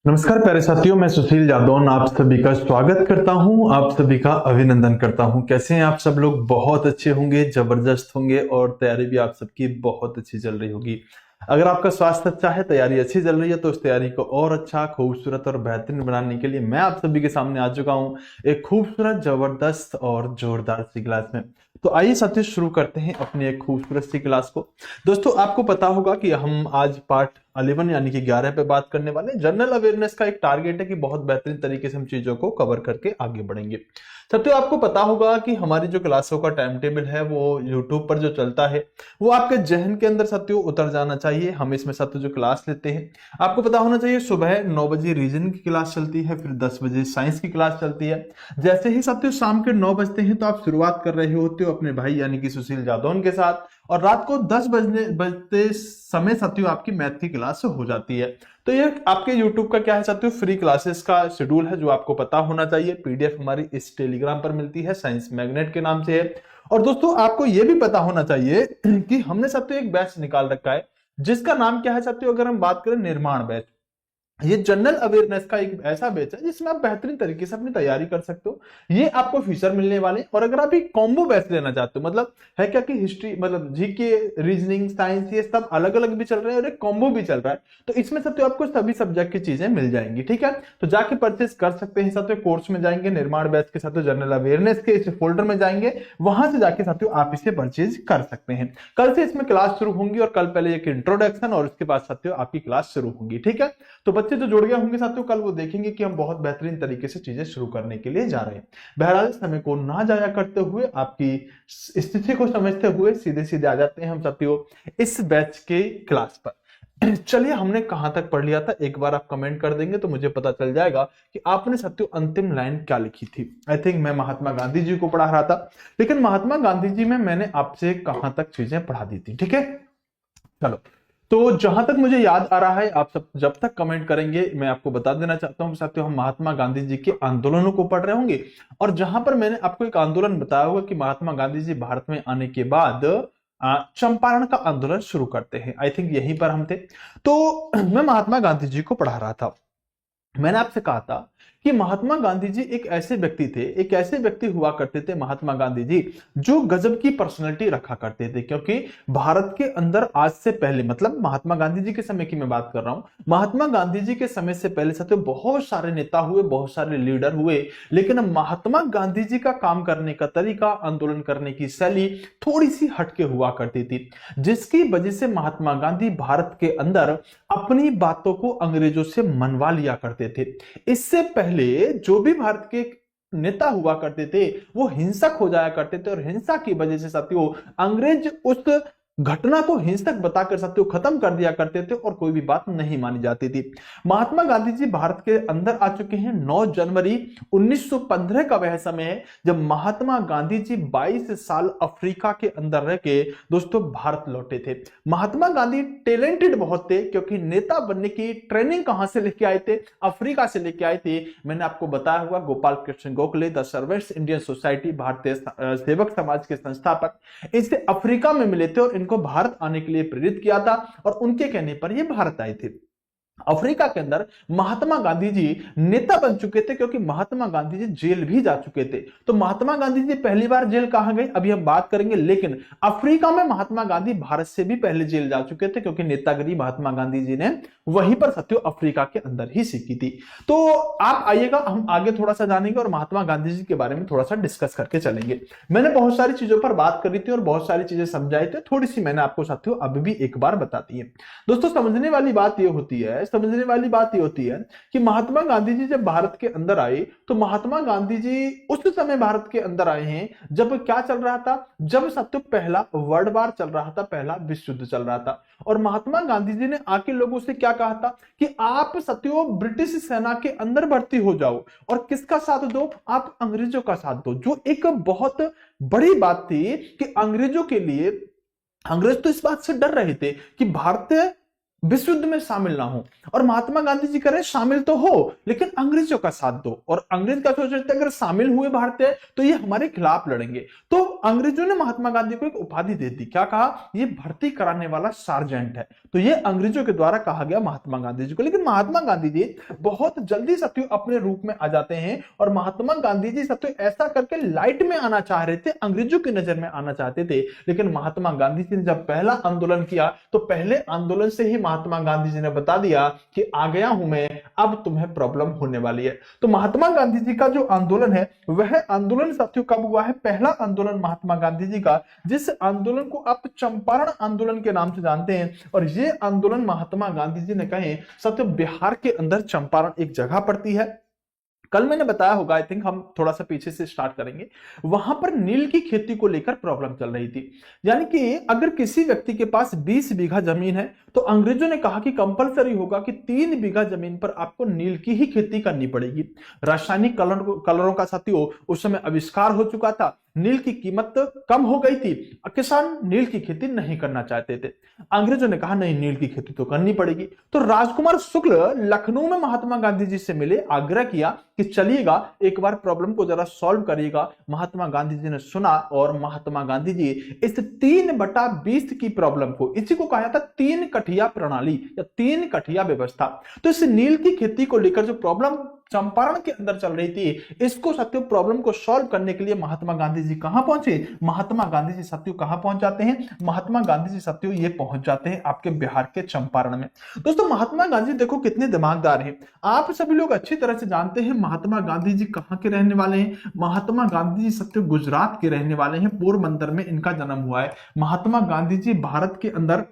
नमस्कार प्यारे साथियों, मैं सुशील जादौन आप सभी का स्वागत करता हूं, आप सभी का अभिनंदन करता हूं। कैसे हैं आप सब लोग? बहुत अच्छे होंगे, जबरदस्त होंगे और तैयारी भी आप सबकी बहुत अच्छी चल रही होगी। अगर आपका स्वास्थ्य अच्छा है, तैयारी अच्छी चल रही है, तो उस तैयारी को और अच्छा, खूबसूरत और बेहतरीन बनाने के लिए मैं आप सभी के सामने आ चुका हूं एक खूबसूरत, जबरदस्त और जोरदार सी क्लास में। तो आइए साथियों, शुरू करते हैं अपनी एक खूबसूरत सी क्लास को। दोस्तों, आपको पता होगा कि हम आज पार्ट 11 यानी कि 11 पे बात करने वाले हैं। जनरल अवेयरनेस का एक टारगेट है कि बहुत बेहतरीन तरीके से हम चीजों को कवर करके आगे बढ़ेंगे। साथियों, आपको पता होगा कि हमारी जो क्लासों का टाइम टेबल है वो यूट्यूब पर जो चलता है वो आपके जहन के अंदर साथियों उतर जाना चाहिए। हम इसमें साथियों जो क्लास लेते हैं, आपको पता होना चाहिए, सुबह 9 बजे रीजनिंग की क्लास चलती है, फिर 10 बजे साइंस की क्लास चलती है। जैसे ही साथियों शाम के 9 बजते हैं तो आप शुरुआत कर रहे होते हो अपने भाई यानी कि सुशील जादौन के साथ, और रात को 10 बजने बजते समय साथियों आपकी मैथ की क्लास हो जाती है। तो ये आपके YouTube का क्या है साथियों, फ्री क्लासेस का शेड्यूल है जो आपको पता होना चाहिए। पीडीएफ हमारी इस टेलीग्राम पर मिलती है, साइंस मैग्नेट के नाम से है। और दोस्तों, आपको यह भी पता होना चाहिए कि हमने साथियों एक बैच निकाल रखा है जिसका नाम क्या है साथियों, अगर हम बात करें निर्माण बैच। ये जनरल अवेयरनेस का एक ऐसा बैच है जिसमें आप बेहतरीन तरीके से अपनी तैयारी कर सकते हो। ये आपको फीचर मिलने वाले हैं। और अगर आप एक कॉम्बो बैच लेना चाहते हो, मतलब है क्या कि हिस्ट्री, मतलब जीके, रीजनिंग, साइंस, ये सब अलग अलग भी चल रहे हैं और एक कॉम्बो भी चल रहा है, तो इसमें साथियों आपको सभी सब्जेक्ट की चीजें मिल जाएंगी। ठीक है, तो जाके परचेस कर सकते हैं साथियों। कोर्स में जाएंगे, निर्माण बैच के साथियों जनरल अवेयरनेस के इस फोल्डर में जाएंगे, वहां से जाके साथियों आप इसे परचेज कर सकते हैं। कल से इसमें क्लास शुरू होंगी और कल पहले एक इंट्रोडक्शन और उसके बाद साथियों आपकी क्लास शुरू होंगी। ठीक है, तो बच्चे जो जुड़ गए होंगे साथियों, कल वो देखेंगे कि हम बहुत बेहतरीन तरीके से चीजें शुरू करने के लिए जा रहे हैं। बहरहाल, समय को ना जाया करते हुए, आपकी स्थिति को समझते हुए सीधे सीधे आ जाते हैं हम साथियों इस बैच के क्लास पर। चलिए, हमने कहां तक पढ़ लिया था, एक बार आप कमेंट कर देंगे तो मुझे पता चल जाएगा कि आपने साथियों अंतिम लाइन क्या लिखी थी। आई थिंक मैं महात्मा गांधी जी को पढ़ा रहा था, लेकिन महात्मा गांधी जी में मैंने आपसे कहां तक चीजें पढ़ा दी थी। ठीक है, चलो। तो जहां तक मुझे याद आ रहा है, आप सब जब तक कमेंट करेंगे मैं आपको बता देना चाहता हूं साथियों, हम महात्मा गांधी जी के आंदोलनों को पढ़ रहे होंगे। और जहां पर मैंने आपको एक आंदोलन बताया होगा कि महात्मा गांधी जी भारत में आने के बाद चंपारण का आंदोलन शुरू करते हैं, आई थिंक यहीं पर हम थे। तो मैं महात्मा गांधी जी को पढ़ा रहा था। मैंने आपसे कहा था कि महात्मा गांधी जी एक ऐसे व्यक्ति थे, एक ऐसे व्यक्ति हुआ करते थे महात्मा गांधी जी, जो गजब की पर्सनैलिटी रखा करते थे। क्योंकि भारत के अंदर आज से पहले, मतलब महात्मा गांधी जी के समय की मैं बात कर रहा हूं, महात्मा गांधी जी के समय से पहले साथियों बहुत सारे नेता हुए, बहुत सारे लीडर हुए, लेकिन महात्मा गांधी जी का काम करने का तरीका, आंदोलन करने की शैली थोड़ी सी हटके हुआ करती थी, जिसकी वजह से महात्मा गांधी भारत के अंदर अपनी बातों को अंग्रेजों से मनवा लिया करते थे। इससे पहले जो भी भारत के नेता हुआ करते थे वो हिंसक हो जाया करते थे, और हिंसा की वजह से साथियों अंग्रेज उस घटना को हिंसक बताकर साथियों खत्म कर दिया करते थे और कोई भी बात नहीं मानी जाती थी। महात्मा गांधी जी भारत के अंदर आ चुके हैं 9 जनवरी 1915 का वह समय है जब महात्मा गांधी जी 22 साल अफ्रीका के अंदर रह के दोस्तों भारत लौटे थे। महात्मा गांधी टैलेंटेड बहुत थे, क्योंकि नेता बनने की ट्रेनिंग कहां से लेके आए थे? अफ्रीका से लेके आए थे। मैंने आपको बताया हुआ, Gopal Krishna Gokhale, the servants Indian society, भारतीय सेवक समाज के संस्थापक, इससे अफ्रीका में मिले थे और इनको भारत आने के लिए प्रेरित किया था, और उनके कहने पर ये भारत आए थे। अफ्रीका के अंदर महात्मा गांधी जी नेता बन चुके थे, क्योंकि महात्मा गांधी जी जेल भी जा चुके थे। तो महात्मा गांधी जी पहली बार जेल कहां गए अभी हम बात करेंगे, लेकिन अफ्रीका में महात्मा गांधी भारत से भी पहले जेल जा चुके थे, क्योंकि नेतागिरी महात्मा गांधी जी ने वहीं पर सत्यो अफ्रीका के अंदर ही सीखी थी। तो आप आइएगा, हम आगे थोड़ा सा जानेंगे और महात्मा गांधी जी के बारे में थोड़ा सा डिस्कस करके चलेंगे। मैंने बहुत सारी चीजों पर बात करी थी और बहुत सारी चीजें समझाई थी, थोड़ी सी मैंने आपको साथियों अभी भी एक बार बता दी है। दोस्तों, समझने वाली बात ये होती है कि महात्मा गांधी जी जब भारत के अंदर आए, तो महात्मा गांधी जी उस समय भारत के अंदर आए हैं जब क्या चल रहा था, जब सबसे पहला वर्ल्ड वार चल रहा था, पहला विश्व युद्ध चल रहा था। और महात्मा गांधी जी ने आके लोगों से क्या कहा था कि आप सत्यो ब्रिटिश सेना के अंदर भर्ती हो जाओ, और किसका साथ दो? आप अंग्रेजों का साथ दो। जो एक बहुत बड़ी बात थी कि अंग्रेजों के लिए, अंग्रेज तो इस बात से डर रहे थे कि भारतीय विश्व युद्ध में शामिल ना हो। और महात्मा गांधी जी कह रहे हैं शामिल तो हो लेकिन अंग्रेजों का साथ दो। और अंग्रेज क्या सोच रहे थे, अगर शामिल हुए भारतीय तो ये हमारे खिलाफ लड़ेंगे। तो अंग्रेजों ने महात्मा गांधी को एक उपाधि दे दी, क्या कहा, ये भर्ती कराने वाला सार्जेंट है। तो ये अंग्रेजों के द्वारा कहा गया महात्मा गांधी जी को। लेकिन महात्मा गांधी जी बहुत जल्दी सत्य अपने रूप में आ जाते हैं और महात्मा गांधी जी सत्य ऐसा करके लाइट में आना चाह रहे थे, अंग्रेजों की नजर में आना चाहते थे। लेकिन महात्मा गांधी जी ने जब पहला आंदोलन किया तो पहले आंदोलन से ही महात्मा गांधी जी ने बता दिया कि आ गया हूं मैं, अब तुम्हें प्रॉब्लम होने वाली है। तो महात्मा गांधी जी का जो आंदोलन है वह आंदोलन साथियों कब हुआ है, पहला आंदोलन महात्मा गांधी जी का, जिस आंदोलन को आप चंपारण आंदोलन के नाम से जानते हैं। और ये आंदोलन महात्मा गांधी जी ने कहे सत्य बिहार के अंदर चंपारण एक जगह पड़ती है। कल मैंने बताया होगा, आई थिंक हम थोड़ा सा पीछे से स्टार्ट करेंगे। वहां पर नील की खेती को लेकर प्रॉब्लम चल रही थी, यानी कि अगर किसी व्यक्ति के पास 20 बीघा जमीन है तो अंग्रेजों ने कहा कि कंपलसरी होगा कि 3 बीघा जमीन पर आपको नील की ही खेती करनी पड़ेगी। रासायनिक कलरों का साथियों उस समय आविष्कार हो चुका था, नील की कीमत कम हो गई थी, किसान नील की खेती नहीं करना चाहते थे। अंग्रेजों ने कहा नहीं, नील की खेती तो करनी पड़ेगी। तो राजकुमार शुक्ल लखनऊ में महात्मा गांधी जी से मिले, आग्रह किया कि चलिएगा एक बार प्रॉब्लम को जरा सॉल्व करिएगा। महात्मा गांधी जी ने सुना और महात्मा गांधी जी इस 3/20 की प्रॉब्लम को, इसी को कहा जाता 3 कठिया प्रणाली या 3 कठिया व्यवस्था। तो इस नील की खेती को लेकर जो प्रॉब्लम चंपारण के अंदर चल रही थी, इसको सत्यो प्रॉब्लम को सॉल्व करने के लिए महात्मा गांधी जी कहां पहुंचे, महात्मा गांधी जी सत्यो कहां पहुंच जाते हैं, महात्मा गांधी जी सत्यो ये पहुंच जाते हैं आपके बिहार के चंपारण में। दोस्तों महात्मा गांधी देखो कितने दिमागदार हैं, आप सभी लोग अच्छी तरह से जानते हैं महात्मा गांधी जी कहां के रहने वाले हैं। महात्मा गांधी जी सत्यो गुजरात के रहने वाले हैं, पोरबंदर में इनका जन्म हुआ है। महात्मा गांधी जी भारत के अंदर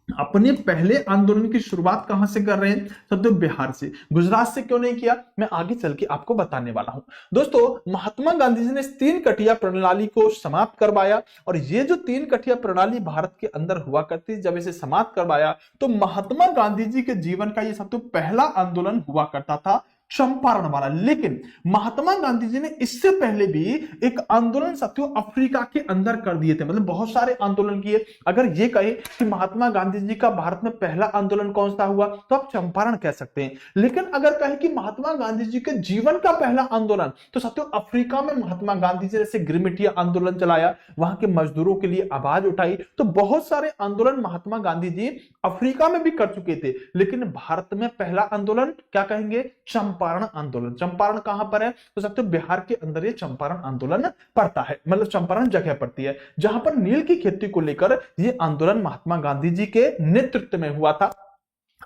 अपने पहले आंदोलन की शुरुआत कहां से कर रहे हैं, सत्य बिहार से। गुजरात से क्यों नहीं किया, मैं आगे चल के आपको बताने वाला हूं। दोस्तों महात्मा गांधी जी ने इस 3 कठिया प्रणाली को समाप्त करवाया और ये जो 3 कठिया प्रणाली भारत के अंदर हुआ करती, जब इसे समाप्त करवाया तो महात्मा गांधी जी के जीवन का ये सबसे पहला आंदोलन हुआ करता था चंपारण वाला। लेकिन महात्मा गांधी जी ने इससे पहले भी एक आंदोलन साथियों अफ्रीका के अंदर कर दिए थे, मतलब बहुत सारे आंदोलन किए। अगर ये कहे कि महात्मा गांधी जी का भारत में पहला आंदोलन कौन सा हुआ तो आप चंपारण कह सकते हैं। लेकिन अगर कहे कि महात्मा गांधी जी के जीवन का पहला आंदोलन, तो साथियों अफ्रीका में महात्मा गांधी जी जैसे गिरमिटिया आंदोलन चलाया, वहां के मजदूरों के लिए आवाज उठाई। तो बहुत सारे आंदोलन महात्मा गांधी जी अफ्रीका में भी कर चुके थे। लेकिन भारत में पहला आंदोलन क्या कहेंगे, चंपारण आंदोलन। चंपारण कहां पर है, तो सकते बिहार के अंदर ये चंपारण आंदोलन पड़ता है, मतलब चंपारण जगह पड़ती है जहां पर नील की खेती को लेकर ये आंदोलन महात्मा गांधी जी के नेतृत्व में हुआ था।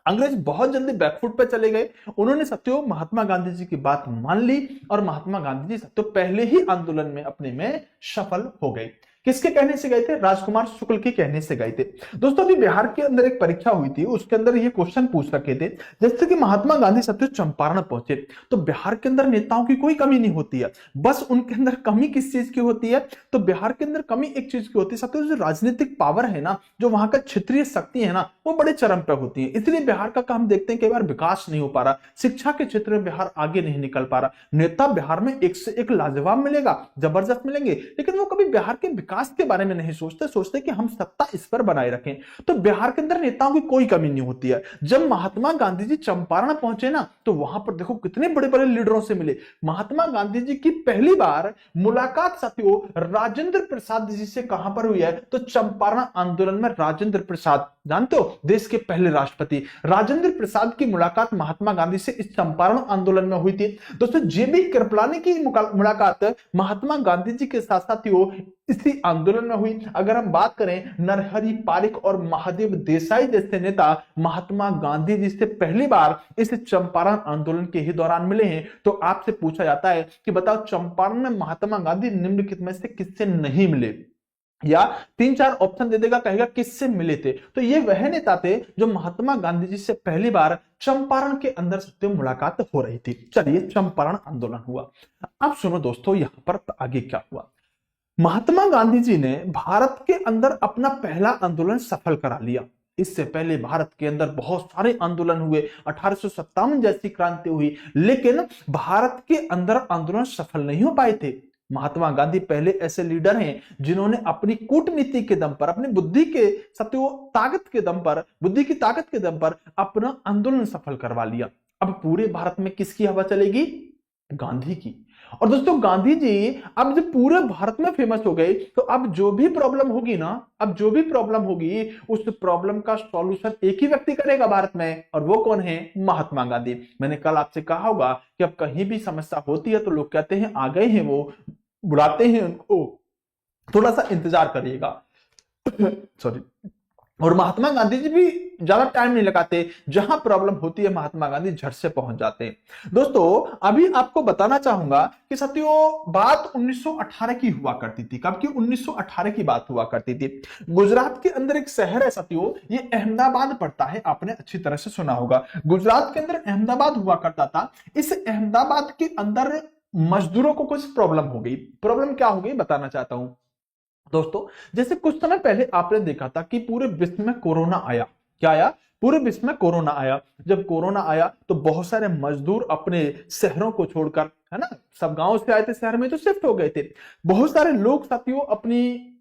अंग्रेज बहुत जल्दी बैकफुट पे चले गए, उन्होंने सत्यो महात्मा गांधी जी की बात मान ली और महात्मा गांधी जी सत्यो पहले ही आंदोलन में अपने में सफल हो गए। किसके कहने से गए थे, राजकुमार शुक्ल के कहने से गए थे। दोस्तों अभी बिहार के अंदर एक परीक्षा हुई थी, उसके अंदर ये क्वेश्चन पूछ रखे थे, जैसे कि महात्मा गांधी सत्य चंपारण पहुंचे तो बिहार के अंदर नेताओं की कोई कमी नहीं होती है, बस उनके अंदर कमी किस चीज की होती है, तो बिहार के अंदर कमी एक चीज की होती है सत्य, जो राजनीतिक पावर है ना, जो वहां का क्षेत्रीय शक्ति है ना, वो बड़े चरम पे होती है। इसलिए बिहार का काम देखते हैं कई बार विकास नहीं हो पा रहा, शिक्षा के क्षेत्र में बिहार आगे नहीं निकल पा रहा। नेता बिहार में एक से एक लाजवाब मिलेगा, जबरदस्त मिलेंगे, लेकिन वो कभी बिहार के विकास के बारे में नहीं सोचते कि हम सत्ता इस पर बनाए रखें। तो बिहार के अंदर नेताओं की कोई कमी नहीं होती है। जब महात्मा गांधी जी चंपारण पहुंचे ना, तो वहां पर देखो कितने बड़े बड़े लीडरों से मिले। महात्मा गांधी जी की पहली बार मुलाकात साथियों राजेंद्र प्रसाद जी से कहां पर हुई है, तो चंपारण आंदोलन में। राजेंद्र प्रसाद जानते हो, देश के पहले राष्ट्रपति राजेंद्र प्रसाद की मुलाकात महात्मा गांधी से इस चंपारण आंदोलन में हुई थी। दोस्तों जेबी कृपलानी की मुलाकात महात्मा गांधी जी के साथ साथियों इसी आंदोलन में हुई। अगर हम बात करें नरहरि पारिक और महादेव देसाई जैसे नेता महात्मा गांधी जी से पहली बार इस चंपारण आंदोलन के ही दौरान मिले हैं। तो आपसे पूछा जाता है कि बताओ चंपारण में महात्मा गांधी निम्नलिखित में से किससे नहीं मिले, या 3-4 ऑप्शन दे देगा, कहेगा किससे मिले थे। तो ये वह नेता थे जो महात्मा गांधी जी से पहली बार चंपारण के अंदर सत्य मुलाकात हो रही थी। चलिए चंपारण आंदोलन हुआ। अब सुनो दोस्तों यहां पर आगे क्या हुआ। महात्मा गांधी जी ने भारत के अंदर अपना पहला आंदोलन सफल करा लिया। इससे पहले भारत के अंदर बहुत सारे आंदोलन हुए, 1857 जैसी क्रांति हुई, लेकिन भारत के अंदर आंदोलन सफल नहीं हो पाए थे। महात्मा गांधी पहले ऐसे लीडर हैं जिन्होंने अपनी कूटनीति के दम पर, अपनी बुद्धि के सत्यो ताकत के दम पर, बुद्धि की ताकत के दम पर अपना आंदोलन सफल करवा लिया। अब पूरे भारत में किसकी हवा चलेगी? गांधी की। और दोस्तों गांधी जी अब जब पूरे भारत में फेमस हो गए तो अब जो भी प्रॉब्लम होगी ना, अब जो भी प्रॉब्लम होगी उस प्रॉब्लम का सॉल्यूशन एक ही व्यक्ति करेगा भारत में, और वो कौन है? महात्मा गांधी। मैंने कल आपसे कहा होगा कि अब कहीं भी समस्या होती है तो लोग कहते हैं आ गए हैं, वो बुलाते हैं उनको, थोड़ा सा इंतजार करिएगा। सॉरी। और महात्मा गांधी जी भी ज्यादा टाइम नहीं लगाते, जहां प्रॉब्लम होती है महात्मा गांधी झट से पहुंच जाते हैं। दोस्तों अभी आपको बताना चाहूंगा कि साथियों बात 1918 की हुआ करती थी। कब की? 1918 की बात हुआ करती थी। गुजरात के अंदर एक शहर है साथियों, ये अहमदाबाद पड़ता है, आपने अच्छी तरह से सुना होगा। गुजरात के अंदर अहमदाबाद हुआ करता था। इस अहमदाबाद के अंदर मजदूरों को कुछ प्रॉब्लम हो गई। प्रॉब्लम क्या हो गई बताना चाहता हूं दोस्तों। जैसे कुछ समय पहले आपने देखा था कि पूरे विश्व में कोरोना आया। क्या आया? पूरे विश्व में कोरोना आया। जब कोरोना आया तो बहुत सारे मजदूर अपने शहरों को छोड़कर, है ना, सब गांव से आए थे शहर में तो शिफ्ट हो गए थे। बहुत सारे लोग साथियों अपनी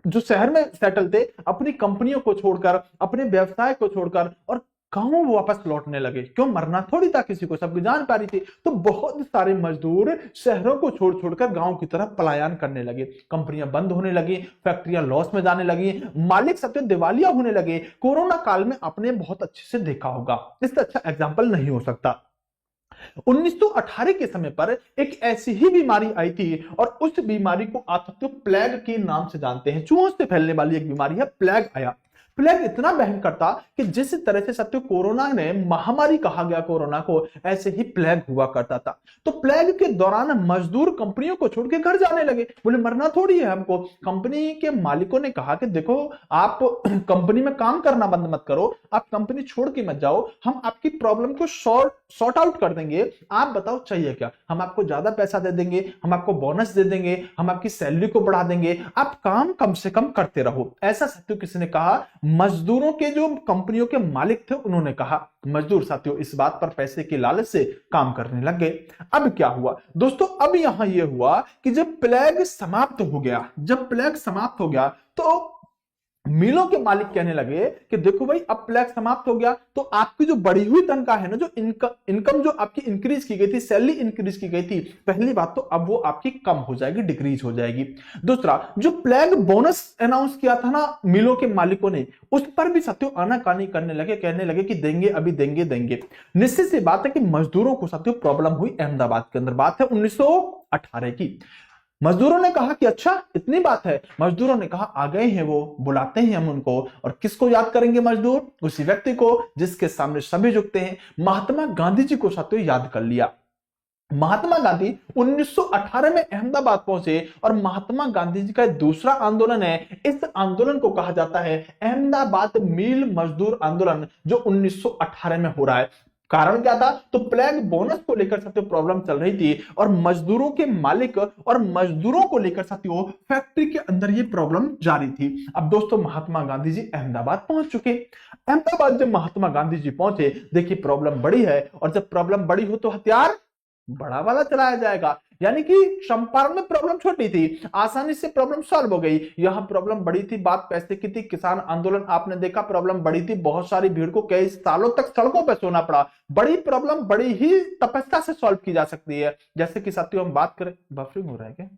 जो शहर में सेटल थे, अपनी कंपनियों को छोड़कर, अपने व्यवसाय को छोड़कर और गांव वापस लौटने लगे। क्यों? मरना थोड़ी था किसी को, सबकी जान प्यारी थी। तो बहुत सारे मजदूर शहरों को छोड़ छोड़कर गांव की तरफ पलायन करने लगे। कंपनियां बंद होने लगी, फैक्ट्रियां लॉस में जाने लगी, मालिक सब दिवालिया होने लगे। कोरोना काल में आपने बहुत अच्छे से देखा होगा, इससे अच्छा एग्जाम्पल नहीं हो सकता। 1918 के समय पर एक ऐसी ही बीमारी आई थी और उस बीमारी को आप सबको प्लेग के नाम से जानते हैं। चूहों से फैलने वाली एक बीमारी है, प्लेग आया। प्लेग इतना भयंकर था कि जिस तरह से सत्य कोरोना ने महामारी कहा गया कोरोना को, ऐसे ही प्लेग हुआ करता था। तो प्लेग के दौरान मजदूर कंपनियों को छोड़ के घर जाने लगे। बोले मरना थोड़ी है हमको। कंपनी के मालिकों ने कहा कि देखो आप कंपनी में काम करना बंद मत करो, आप कंपनी छोड़ के मत जाओ, हम आपकी प्रॉब्लम को सॉर्ट आउट कर देंगे। आप बताओ चाहिए क्या? हम आपको ज्यादा पैसा दे देंगे, हम आपको बोनस दे देंगे, हम आपकी सैलरी को बढ़ा देंगे, आप काम कम से कम करते रहो। ऐसा सत्य किसी ने कहा? मजदूरों के जो कंपनियों के मालिक थे उन्होंने कहा। मजदूर साथियों इस बात पर पैसे के लालच से काम करने लग गए। अब क्या हुआ दोस्तों? अब यहां यह हुआ कि जब प्लेग समाप्त हो गया, जब प्लेग समाप्त हो गया तो मिलों के मालिक कहने लगे कि देखो भाई अब प्लेग समाप्त हो गया तो आपकी जो बढ़ी हुई तनख्वाह है ना, जो इनकम जो आपकी इंक्रीज की गई थी, सैलरी इंक्रीज की गई थी, पहली बात तो अब वो आपकी कम हो जाएगी, डिक्रीज हो जाएगी। दूसरा, जो प्लेग बोनस अनाउंस किया था ना मिलों के मालिकों ने, उस पर भी साथियों आनाकानी करने लगे, कहने लगे कि देंगे, अभी देंगे देंगे। निश्चित सी बात है कि मजदूरों को साथियों प्रॉब्लम हुई। अहमदाबाद के अंदर बात है 1918 की। मजदूरों ने कहा कि अच्छा इतनी बात है। मजदूरों ने कहा आ गए हैं वो, बुलाते हैं हम उनको। और किसको याद करेंगे मजदूर? उसी व्यक्ति को जिसके सामने सभी झुकते हैं। महात्मा गांधी जी को साथियों याद कर लिया। महात्मा गांधी 1918 में अहमदाबाद पहुंचे और महात्मा गांधी जी का दूसरा आंदोलन है, इस आंदोलन को कहा जाता है अहमदाबाद मिल मजदूर आंदोलन, जो 1918 में हो रहा है। कारण क्या था? तो प्लेग बोनस को लेकर साथियों प्रॉब्लम चल रही थी और मजदूरों के मालिक और मजदूरों को लेकर साथियों फैक्ट्री के अंदर ये प्रॉब्लम जारी थी। अब दोस्तों महात्मा गांधी जी अहमदाबाद पहुंच चुके। अहमदाबाद जब महात्मा गांधी जी पहुंचे, देखिए प्रॉब्लम बड़ी है और जब प्रॉब्लम बड़ी हो तो हथियार बड़ा वाला चलाया जाएगा। यानी कि चंपारण में प्रॉब्लम छोटी थी, आसानी से प्रॉब्लम सॉल्व हो गई। यहां प्रॉब्लम बड़ी थी, बात पैसे की थी। किसान आंदोलन आपने देखा, प्रॉब्लम बड़ी थी, बहुत सारी भीड़ को कई सालों तक सड़कों पर सोना पड़ा। बड़ी प्रॉब्लम बड़ी ही तपस्या से सॉल्व की जा सकती है। जैसे कि साथियों हम बात करें, बफरिंग हो रहा है क्या?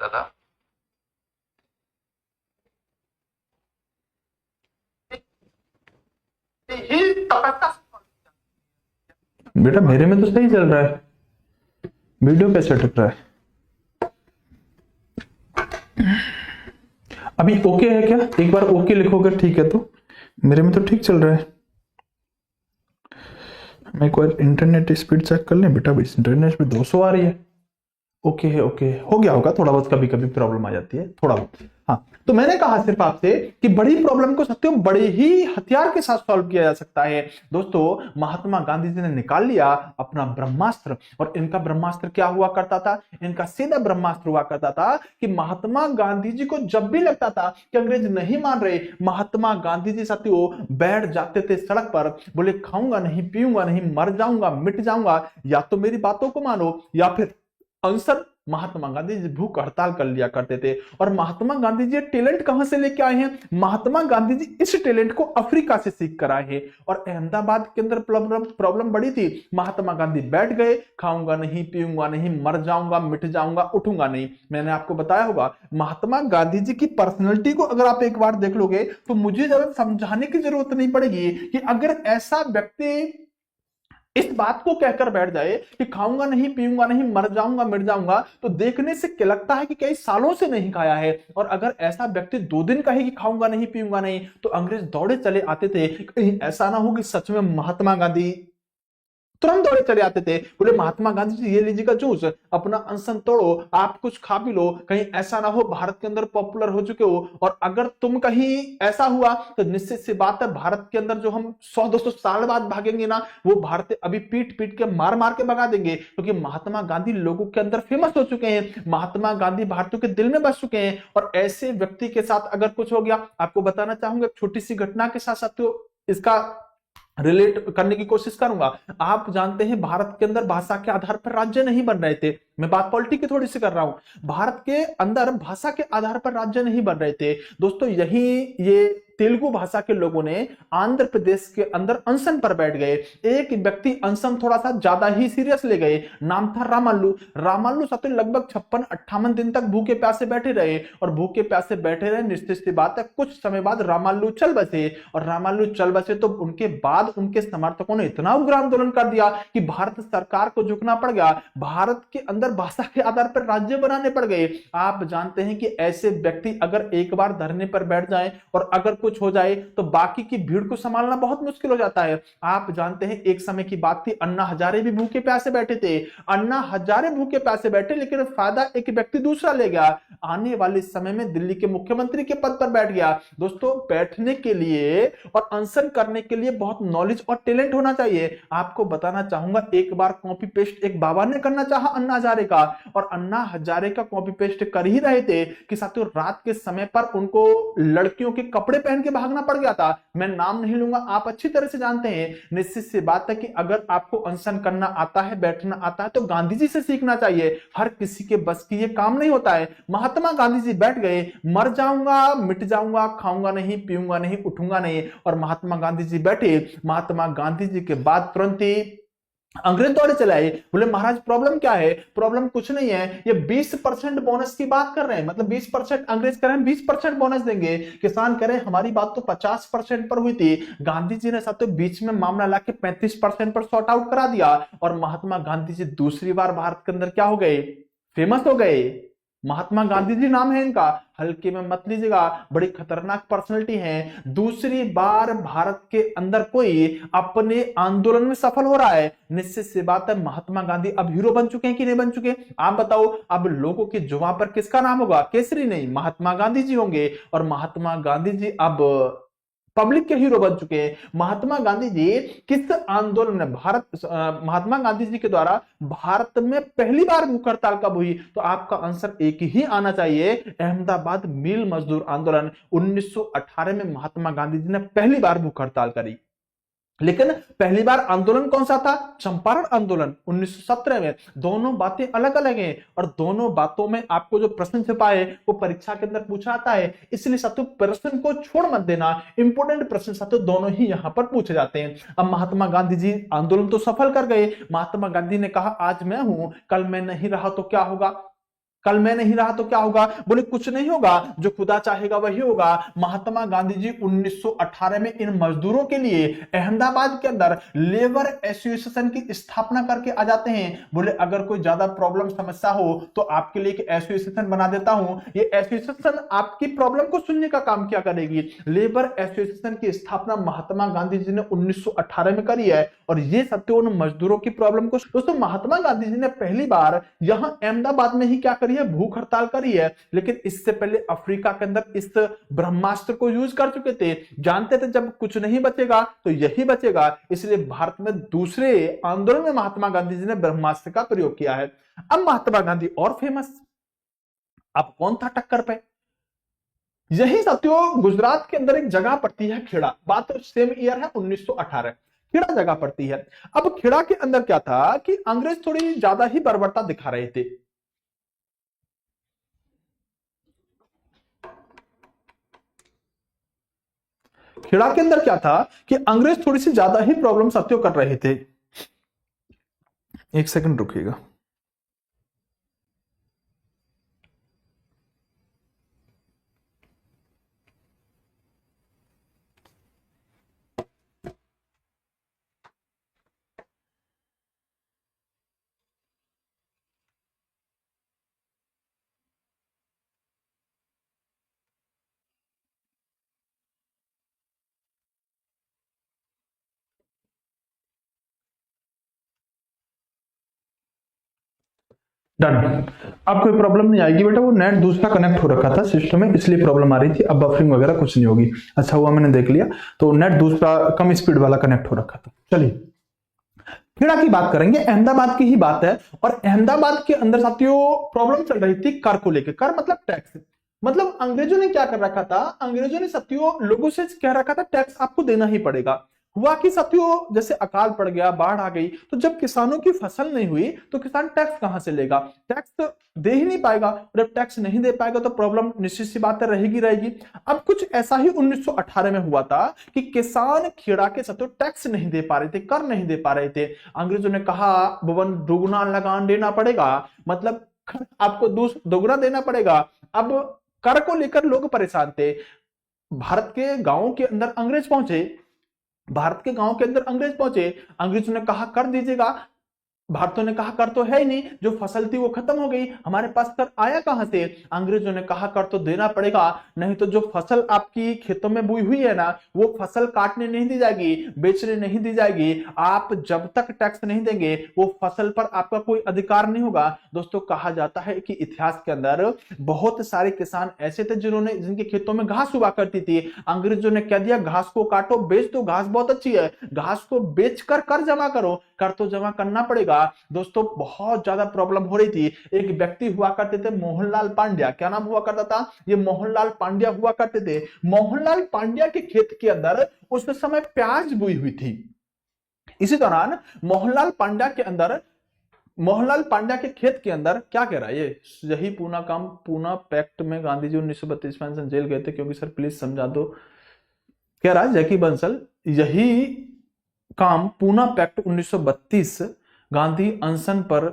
दादा बेटा मेरे में तो सही चल रहा है, वीडियो कैसे अटक रहा है? अभी ओके है क्या? एक बार ओके लिखोगे ठीक है तो। मेरे में तो ठीक चल रहा है। मैं एक बार इंटरनेट स्पीड चेक कर लें बेटा, भाई इंटरनेट पे 200 आ रही है। ओके है, ओके हो गया होगा। थोड़ा बहुत कभी कभी प्रॉब्लम आ जाती है, थोड़ा बहुत। हाँ, तो मैंने कहा सिर्फ आपसे कि बड़ी प्रॉब्लम को सत्यों बड़े ही हथियार के साथ सॉल्व किया जा सकता है। दोस्तों, महात्मा गांधी जी ने निकाल लिया अपना ब्रह्मास्त्र, और इनका ब्रह्मास्त्र क्या हुआ करता था? इनका सीधा ब्रह्मास्त्र हुआ करता था कि महात्मा गांधी जी को जब भी लगता था कि अंग्रेज नहीं मान रहे, महात्मा गांधी जी साथियों बैठ जाते थे सड़क पर, बोले खाऊंगा नहीं, पीऊंगा नहीं, मर जाऊंगा, मिट जाऊंगा, या तो मेरी बातों को मानो या फिर अनशन। महात्मा गांधी जी भूख हड़ताल कर लिया करते थे। और महात्मा गांधी जी टैलेंट कहां से लेके आए हैं? महात्मा गांधी जी इस टैलेंट को अफ्रीका से सीख कर आए हैं। और अहमदाबाद के अंदर प्रॉब्लम बड़ी थी। महात्मा गांधी बैठ गए, खाऊंगा नहीं, पीऊंगा नहीं, मर जाऊंगा, मिट जाऊंगा, उठूंगा नहीं। मैंने आपको बताया होगा, महात्मा गांधी जी की पर्सनैलिटी को अगर आप एक बार देख लोगे तो मुझे ज्यादा समझाने की जरूरत नहीं पड़ेगी कि अगर ऐसा व्यक्ति इस बात को कहकर बैठ जाए कि खाऊंगा नहीं, पीऊंगा नहीं, मर जाऊंगा, मिट जाऊंगा, तो देखने से क्या लगता है कि कई सालों से नहीं खाया है। और अगर ऐसा व्यक्ति 2 दिन कहे कि खाऊंगा नहीं, पीऊंगा नहीं, तो अंग्रेज दौड़े चले आते थे। कहीं ऐसा ना हो कि सच में महात्मा गांधी तुरंत दौड़े चले आते थे, बोले महात्मा गांधी जी ये लीजिएगा जूस, अपना अनशन तोड़ो, आप कुछ खा भी लो, कहीं ऐसा ना हो भारत के अंदर पॉपुलर हो चुके हो। और अगर तुम कहीं ऐसा हुआ तो निश्चित सी बात है, भारत के अंदर जो हम 100-200 साल बाद भागेंगे ना, वो भारतीय अभी पीट पीट के मार मार के भगा देंगे, क्योंकि महात्मा गांधी लोगों के अंदर फेमस हो चुके हैं, महात्मा गांधी भारतीयों के दिल में बस चुके हैं। और ऐसे व्यक्ति के साथ अगर कुछ हो गया, आपको बताना चाहूंगा छोटी सी घटना के साथ साथियों इसका रिलेट करने की कोशिश करूंगा। आप जानते हैं भारत के अंदर भाषा के आधार पर राज्य नहीं बन रहे थे। मैं बात पॉलिटिक्स की थोड़ी सी कर रहा हूं। भारत के अंदर भाषा के आधार पर राज्य नहीं बन रहे थे। दोस्तों, यही ये तेलुगु भाषा के लोगों ने आंध्र प्रदेश के अंदर अनशन पर बैठ गए। एक व्यक्ति अनशन थोड़ा सा ज्यादा ही सीरियस ले गए, नाम था रामालू। रामालू साथ लगभग 56-58 दिन तक भूखे प्यासे बैठे रहे, और भूखे प्यासे बैठे रहे। निश्चित सी बात है, कुछ समय बाद रामालू चल बसे, और रामालू चल बसे तो उनके बाद उनके समर्थकों ने इतना उग्र आंदोलन कर दिया कि भारत सरकार को झुकना पड़ गया। भारत के अंदर भाषा के आधार पर राज्य बनाने पड़ गए। आप जानते हैं कि ऐसे व्यक्ति अगर एक बार धरने पर बैठ जाएं और अगर कुछ हो जाए तो बाकी की भीड़ को संभालना बहुत मुश्किल हो जाता है। आप जानते हैं एक समय की बात थी, अन्ना हजारे भी भूखे प्यासे बैठे थे। अन्ना हजारे भूखे प्यासे बैठे, लेकिन फायदा एक व्यक्ति दूसरा ले गया। आने वाले समय में दिल्ली के मुख्यमंत्री के पद पर बैठ गया। दोस्तों, बैठने के लिए और अनशन करने के लिए बहुत नॉलेज और टैलेंट होना चाहिए। आपको बताना चाहूंगा, एक बार कॉपी पेस्ट एक बाबा ने करना चाहा अन्ना हजारे का, और अन्ना हजारे का कॉपी पेस्ट कर ही रहे थे कि साथियों रात के समय पर उनको लड़कियों के कपड़े पहन के भागना पड़ गया था। मैं नाम नहीं लूंगा, आप अच्छी तरह से जानते हैं। निश्चित सी बात है कि अगर आपको अनशन करना आता है, बैठना आता है, तो गांधी जी से सीखना चाहिए। हर किसी के बस की ये काम नहीं होता है। महात्मा गांधी जी बैठ गए, मर जाऊंगा, मिट जाऊंगा, खाऊंगा नहीं, पीऊंगा नहीं, उठूंगा नहीं, और महात्मा गांधी जी बैठे। महात्मा गांधी जी के बाद तुरंत ही अंग्रेज दौड़े चले आए, बोले महाराज प्रॉब्लम क्या है? प्रॉब्लम कुछ नहीं है, ये 20% बोनस की बात कर रहे हैं, मतलब 20% अंग्रेज कह रहे हैं 20% बोनस देंगे। किसान कह रहे हैं हमारी बात तो 50% पर हुई थी। गांधी जी ने साथ तो बीच में मामला लाके 35% पर सॉर्ट आउट करा दिया, और महात्मा गांधी जी दूसरी बार भारत के अंदर क्या हो गए? फेमस हो गए। महात्मा गांधी जी नाम है इनका, हल्के में मत लीजिएगा, बड़ी खतरनाक पर्सनैलिटी है। दूसरी बार भारत के अंदर कोई अपने आंदोलन में सफल हो रहा है। निश्चित सी बात है, महात्मा गांधी अब हीरो बन चुके हैं कि नहीं बन चुके? आप बताओ, अब लोगों की जुबान पर किसका नाम होगा? केसरी नहीं, महात्मा गांधी जी होंगे। और महात्मा गांधी जी अब पब्लिक के हीरो बन चुके हैं। महात्मा गांधी जी किस आंदोलन में महात्मा गांधी जी के द्वारा भारत में पहली बार भूख हड़ताल कब हुई? तो आपका आंसर एक ही आना चाहिए, अहमदाबाद मिल मजदूर आंदोलन। 1918 में महात्मा गांधी जी ने पहली बार भूख हड़ताल करी। लेकिन पहली बार आंदोलन कौन सा था? चंपारण आंदोलन 1917 में। दोनों बातें अलग अलग हैं, और दोनों बातों में आपको जो प्रश्न छिपा है वो परीक्षा के अंदर पूछा आता है। इसलिए साथियों प्रश्न को छोड़ मत देना, इंपोर्टेंट प्रश्न साथियों दोनों ही यहां पर पूछे जाते हैं। अब महात्मा गांधी जी आंदोलन तो सफल कर गए। महात्मा गांधी ने कहा आज मैं हूं, कल मैं नहीं रहा तो क्या होगा? कल मैं नहीं रहा तो क्या होगा? बोले कुछ नहीं होगा, जो खुदा चाहेगा वही होगा। महात्मा गांधी जी 1918 में इन मजदूरों के लिए अहमदाबाद के अंदर लेबर एसोसिएशन की स्थापना करके आ जाते हैं। बोले अगर कोई ज्यादा प्रॉब्लम समस्या हो तो आपके लिए एक एसोसिएशन बना देता हूं, ये एसोसिएशन आपकी प्रॉब्लम को सुनने का काम क्या करेगी। लेबर एसोसिएशन की स्थापना महात्मा गांधी जी ने 1918 में करी है, और ये सत्य उन मजदूरों की प्रॉब्लम को। दोस्तों, महात्मा गांधी जी ने पहली बार यहां अहमदाबाद में ही क्या करी? रही है, भूख हड़ताल करी है, लेकिन इससे पहले अफ्रीका के अंदर इस ब्रह्मास्त्र को यूज कर चुके थे। जानते थे जब कुछ नहीं बचेगा तो यही बचेगा, इसलिए भारत में दूसरे आंदोलन में महात्मा गांधी जी ने ब्रह्मास्त्र का प्रयोग किया है। अब महात्मा गांधी और फेमस, अब कौन था टक्कर पे? यही साथियों गुजरात के अंदर एक जगह पड़ती है खेड़ा, बात तो सेम ईयर है 1918, खेड़ा जगह पड़ती है। अब खेड़ा के अंदर क्या था कि अंग्रेज थोड़ी ज्यादा ही बर्बरता दिखा रहे थे। खेड़ा के अंदर क्या था कि अंग्रेज थोड़ी सी ज्यादा ही प्रॉब्लम साथियों कर रहे थे। एक सेकंड रुकिएगा। डन। अब कोई प्रॉब्लम नहीं आएगी बेटा, वो नेट दूसरा कनेक्ट हो रखा था सिस्टम में, इसलिए प्रॉब्लम आ रही थी। अब बफरिंग वगैरह कुछ नहीं होगी। अच्छा हुआ मैंने देख लिया, तो नेट दूसरा कम स्पीड वाला कनेक्ट हो रखा था। चलिए खेड़ा की बात करेंगे, अहमदाबाद की ही बात है। और अहमदाबाद के अंदर साथियों प्रॉब्लम चल रही थी कर को लेकर। कर मतलब टैक्स, मतलब अंग्रेजों ने क्या कर रखा था, अंग्रेजों ने साथियों लोगों से कह रखा था टैक्स आपको देना ही पड़ेगा। हुआ कि साथियों जैसे अकाल पड़ गया, बाढ़ आ गई, तो जब किसानों की फसल नहीं हुई तो किसान टैक्स कहां से लेगा? टैक्स तो दे ही नहीं पाएगा। जब टैक्स नहीं दे पाएगा तो प्रॉब्लम निश्चित सी बात है रहेगी। अब कुछ ऐसा ही 1918 में हुआ था कि किसान खेड़ा के साथियों टैक्स नहीं दे पा रहे थे, कर नहीं दे पा रहे थे। अंग्रेजों ने कहा भवन दुगुना लगान देना पड़ेगा, मतलब आपको दोगुना देना पड़ेगा। अब कर को लेकर लोग परेशान थे। भारत के गांवों के अंदर अंग्रेज पहुंचे, भारत के गांव के अंदर अंग्रेज पहुंचे। अंग्रेजों ने कहा कर दीजिएगा। भारतीयों ने कहा कर तो है ही नहीं, जो फसल थी वो खत्म हो गई, हमारे पास कर आया कहां से? अंग्रेजों ने कहा कर तो देना पड़ेगा, नहीं तो जो फसल आपकी खेतों में बोई हुई है ना, वो फसल काटने नहीं दी जाएगी, बेचने नहीं दी जाएगी। आप जब तक टैक्स नहीं देंगे वो फसल पर आपका कोई अधिकार नहीं होगा। दोस्तों कहा जाता है कि इतिहास के अंदर बहुत सारे किसान ऐसे थे जिन्होंने, जिनके खेतों में घास हुआ करती थी। अंग्रेजों ने कह दिया घास को काटो, बेच दो, घास बहुत अच्छी है, घास को बेचकर कर जमा करो। कर तो जमा करना पड़ेगा। दोस्तों बहुत ज्यादा प्रॉब्लम हो रही थी। एक व्यक्ति हुआ करते थे मोहनलाल पांड्या, क्या नाम हुआ करता था? ये मोहनलाल पांड्या हुआ करते थे। मोहनलाल पांड्या के खेत के अंदर उस समय प्याज बोई हुई थी। इसी दौरान मोहनलाल पांड्या के अंदर, मोहनलाल पांड्या के खेत के अंदर क्या कह रहा है ये, यही पूना काम, पूना पैक्ट में गांधी जी 1932 में जेल गए थे, क्योंकि सर प्लीज समझा दो। कह रहा है जैकी बंसल, यही काम पूना पैक्ट 1932 गांधी अनशन पर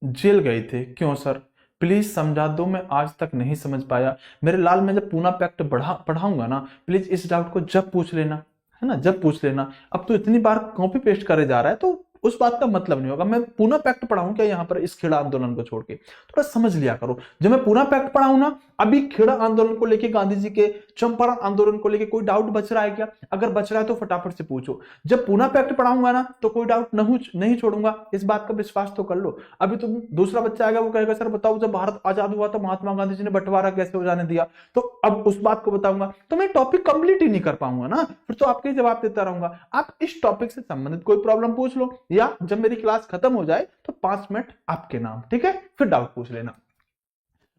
जेल गए थे, क्यों सर प्लीज समझा दो, मैं आज तक नहीं समझ पाया। मेरे लाल, मैं जब पूना पैक्ट पढ़ाऊंगा ना, प्लीज इस डाउट को जब पूछ लेना, है ना, जब पूछ लेना। अब तो इतनी बार कॉपी पेस्ट करे जा रहा है तो उस बात का मतलब नहीं होगा। मैं पूना पैक्ट पढ़ाऊं क्या यहाँ पर इस खेड़ा आंदोलन को छोड़ के? थोड़ा समझ लिया करो। जब मैं पूना पैक्ट पढ़ाऊं ना, अभी खेड़ा आंदोलन को लेके, गांधी जी के चंपारण आंदोलन को लेके कोई डाउट बच रहा है क्या? अगर बच रहा है तो फटाफट से पूछो। जब पूना पैक्ट पढ़ाऊंगा ना तो कोई डाउट नहीं छोड़ूंगा, इस बात का विश्वास तो कर लो। अभी तुम दूसरा बच्चा आएगा, वो कहेगा सर बताओ जब भारत आजाद हुआ तो महात्मा गांधी जी ने बंटवारा कैसे हो जाने दिया? तो अब उस बात को बताऊंगा तो मैं टॉपिक कंप्लीट ही नहीं कर पाऊंगा ना, फिर तो आपके जवाब देता रहूंगा। आप इस टॉपिक से संबंधित कोई प्रॉब्लम पूछ लो, या जब मेरी क्लास खत्म हो जाए तो 5 मिनट आपके नाम, ठीक है, फिर डाउट पूछ लेना।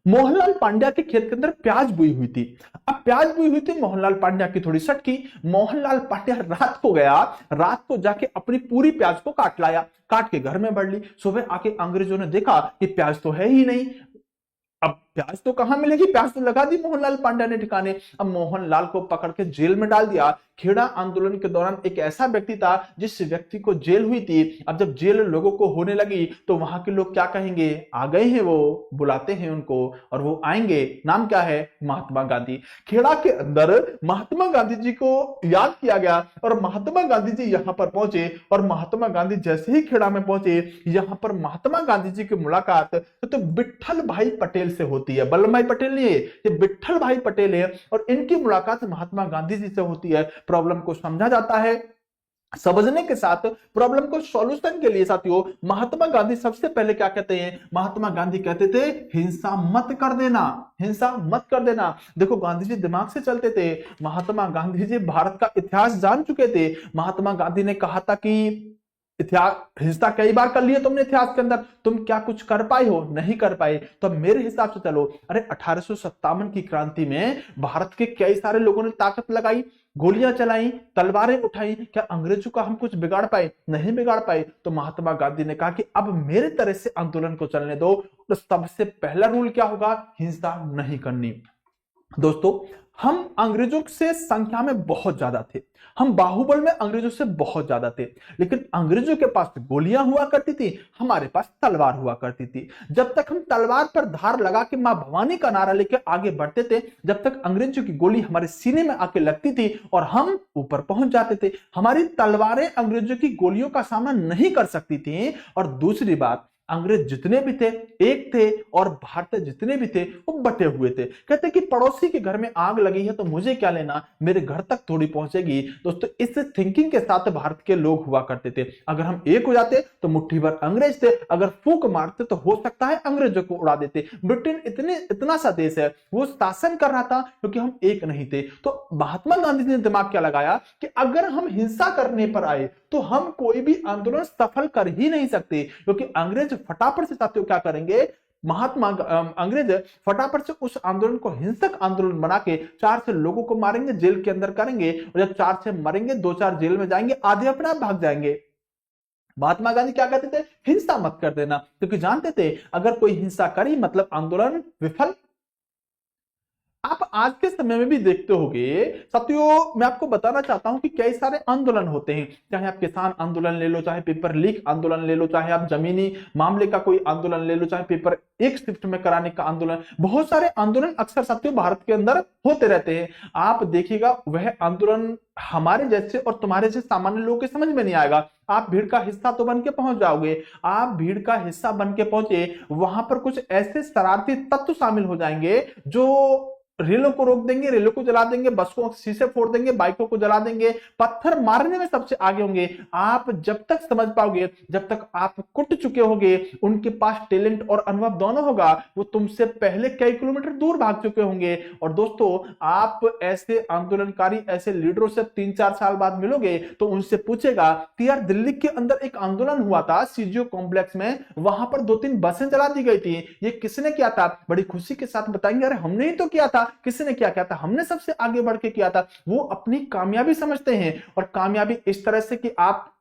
मोहनलाल पांड्या के खेत के अंदर प्याज बोई हुई थी। अब प्याज बोई हुई थी, मोहनलाल पांड्या की थोड़ी सटकी। मोहनलाल पांड्या रात को गया, रात को जाके अपनी पूरी प्याज को काट लाया, काट के घर में भर ली। सुबह आके अंग्रेजों ने देखा कि प्याज तो है ही नहीं। अब प्याज तो कहां मिलेगी, प्याज तो लगा दी मोहनलाल पांड्या ने ठिकाने। अब मोहनलाल को पकड़ के जेल में डाल दिया। खेड़ा आंदोलन के दौरान एक ऐसा व्यक्ति था जिस व्यक्ति को जेल हुई थी। अब जब जेल लोगों को होने लगी तो वहां के लोग क्या कहेंगे, आ गए हैं वो, बुलाते हैं उनको और वो आएंगे। नाम क्या है? महात्मा गांधी। खेड़ा के अंदर महात्मा गांधी जी को याद किया गया और महात्मा गांधी जी यहां पर पहुंचे। और महात्मा गांधी जैसे ही खेड़ा में पहुंचे, यहां पर महात्मा गांधी जी की मुलाकात तो विट्ठल भाई पटेल से होती है। वल्लभ भाई पटेल नहीं है, ये विट्ठल भाई पटेल है। और इनकी मुलाकात महात्मा गांधी जी से होती है। प्रॉब्लम को समझा जाता है। समझने के साथ प्रॉब्लम को सॉल्यूशन के लिए साथियों महात्मा गांधी सबसे पहले क्या कहते हैं? महात्मा गांधी कहते थे हिंसा मत कर देना, हिंसा मत कर देना। देखो गांधी जी दिमाग से चलते थे, महात्मा गांधी जी भारत का इतिहास जान चुके थे। महात्मा गांधी ने कहा था कि इतिहास हिंसा कई बार कर लिया तुमने इतिहास के अंदर, तुम क्या कुछ कर पाए हो? नहीं कर पाए। तो मेरे हिसाब से चलो, अरे 1857 की क्रांति में भारत के कई सारे लोगों ने ताकत लगाई, गोलियां चलाई, तलवारें उठाई, क्या अंग्रेजों का हम कुछ बिगाड़ पाए? नहीं बिगाड़ पाए। तो महात्मा गांधी ने कहा कि अब मेरे तरह से आंदोलन को चलने दो। तो सबसे पहला रूल क्या होगा? हिंसा नहीं करनी। दोस्तों हम अंग्रेजों से संख्या में बहुत ज्यादा थे, हम बाहुबल में अंग्रेजों से बहुत ज्यादा थे, लेकिन अंग्रेजों के पास गोलियां हुआ करती थी, हमारे पास तलवार हुआ करती थी। जब तक हम तलवार पर धार लगा के मां भवानी का नारा लेकर आगे बढ़ते थे, जब तक अंग्रेजों की गोली हमारे सीने में आके लगती थी और हम ऊपर पहुंच जाते थे। हमारी तलवारें अंग्रेजों की गोलियों का सामना नहीं कर सकती थी। और दूसरी बात, अंग्रेज जितने भी थे एक थे, और भारतीय जितने भी थे वो बटे हुए थे। कहते कि पड़ोसी के घर में आग लगी है तो मुझे क्या लेना, मेरे घर तक थोड़ी पहुंचेगी। दोस्तों इस थिंकिंग के साथ भारत के लोग हुआ करते थे। अगर हम एक हो जाते तो मुट्ठी भर अंग्रेज थे, अगर फूंक मारते तो हो सकता है अंग्रेजों को उड़ा देते। ब्रिटेन इतना सा देश है, वो शासन कर रहा था क्योंकि हम एक नहीं थे। तो महात्मा गांधी ने दिमाग क्या लगाया कि अगर हम हिंसा करने पर आए तो हम कोई भी आंदोलन सफल कर ही नहीं सकते, क्योंकि अंग्रेज फटाफट से साथियों क्या करेंगे, अंग्रेज फटाफट से उस आंदोलन को हिंसक आंदोलन बना के 4 से लोगों को मारेंगे, जेल के अंदर करेंगे, और जब 4 से मरेंगे 2-4 जेल में जाएंगे, आधे अपने आप भाग जाएंगे। महात्मा गांधी क्या कहते थे? हिंसा मत कर देना, क्योंकि जानते थे अगर कोई हिंसा करी मतलब आंदोलन विफल। आप आज के समय में भी देखते होंगे साथियों, मैं आपको बताना चाहता हूं कि कई सारे आंदोलन होते हैं, चाहे आप किसान आंदोलन ले लो, चाहे पेपर लीक आंदोलन ले लो, चाहे आप जमीनी मामले का कोई आंदोलन ले लो, चाहे पेपर एक शिफ्ट में कराने का आंदोलन। बहुत सारे आंदोलन अक्सर साथियों भारत के अंदर होते रहते हैं। आप देखिएगा वह आंदोलन हमारे जैसे और तुम्हारे जैसे सामान्य लोगों के समझ में नहीं आएगा। आप भीड़ का हिस्सा तो बन के पहुंच जाओगे, आप भीड़ का हिस्सा बन के पहुंचे, वहां पर कुछ ऐसे शरारती तत्व शामिल हो जाएंगे जो रेलों को रोक देंगे, रेलों को जला देंगे, बस को शीशे फोड़ देंगे, बाइकों को जला देंगे, पत्थर मारने में सबसे आगे होंगे। आप जब तक समझ पाओगे, जब तक आप कुट चुके होगे, उनके पास टैलेंट और अनुभव दोनों होगा, वो तुमसे पहले कई किलोमीटर दूर भाग चुके होंगे। और दोस्तों आप ऐसे आंदोलनकारी, ऐसे लीडरों से 3-4 साल बाद मिलोगे तो उनसे पूछेगा कि यार दिल्ली के अंदर एक आंदोलन हुआ था सीजीओ कॉम्प्लेक्स में, वहां पर 2-3 बसें जला दी गई थी, ये किसने किया था? बड़ी खुशी के साथ बताएंगे अरे हमने ही तो किया था। किसने क्या किया था? हमने सबसे आगे बढ़ के किया था। वो अपनी कामयाबी समझते हैं, और कामयाबी इस तरह से कि आप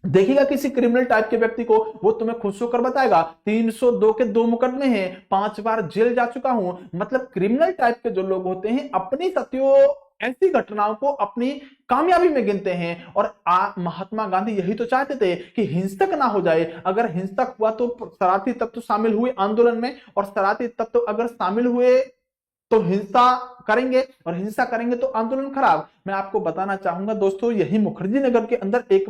देखिएगा किसी क्रिमिनल टाइप के व्यक्ति को, वो तुम्हें खुश होकर बताएगा 302 के 2 मुकदमे हैं, 5 बार जेल जा चुका हूं। मतलब क्रिमिनल टाइप के जो लोग होते हैं अपनी साथियों ऐसी घटनाओं को अपनी कामयाबी में गिनते हैं। और महात्मा गांधी यही तो चाहते थे कि हिंसक ना हो जाए। अगर हिंसक हुआ तो शरारती तत्व शामिल हुए आंदोलन में, और शरारती तत्व अगर शामिल हुए तो हिंसा करेंगे, और हिंसा करेंगे तो आंदोलन खराब। मैं आपको बताना चाहूंगा दोस्तों, यही मुखर्जी नगर के अंदर एक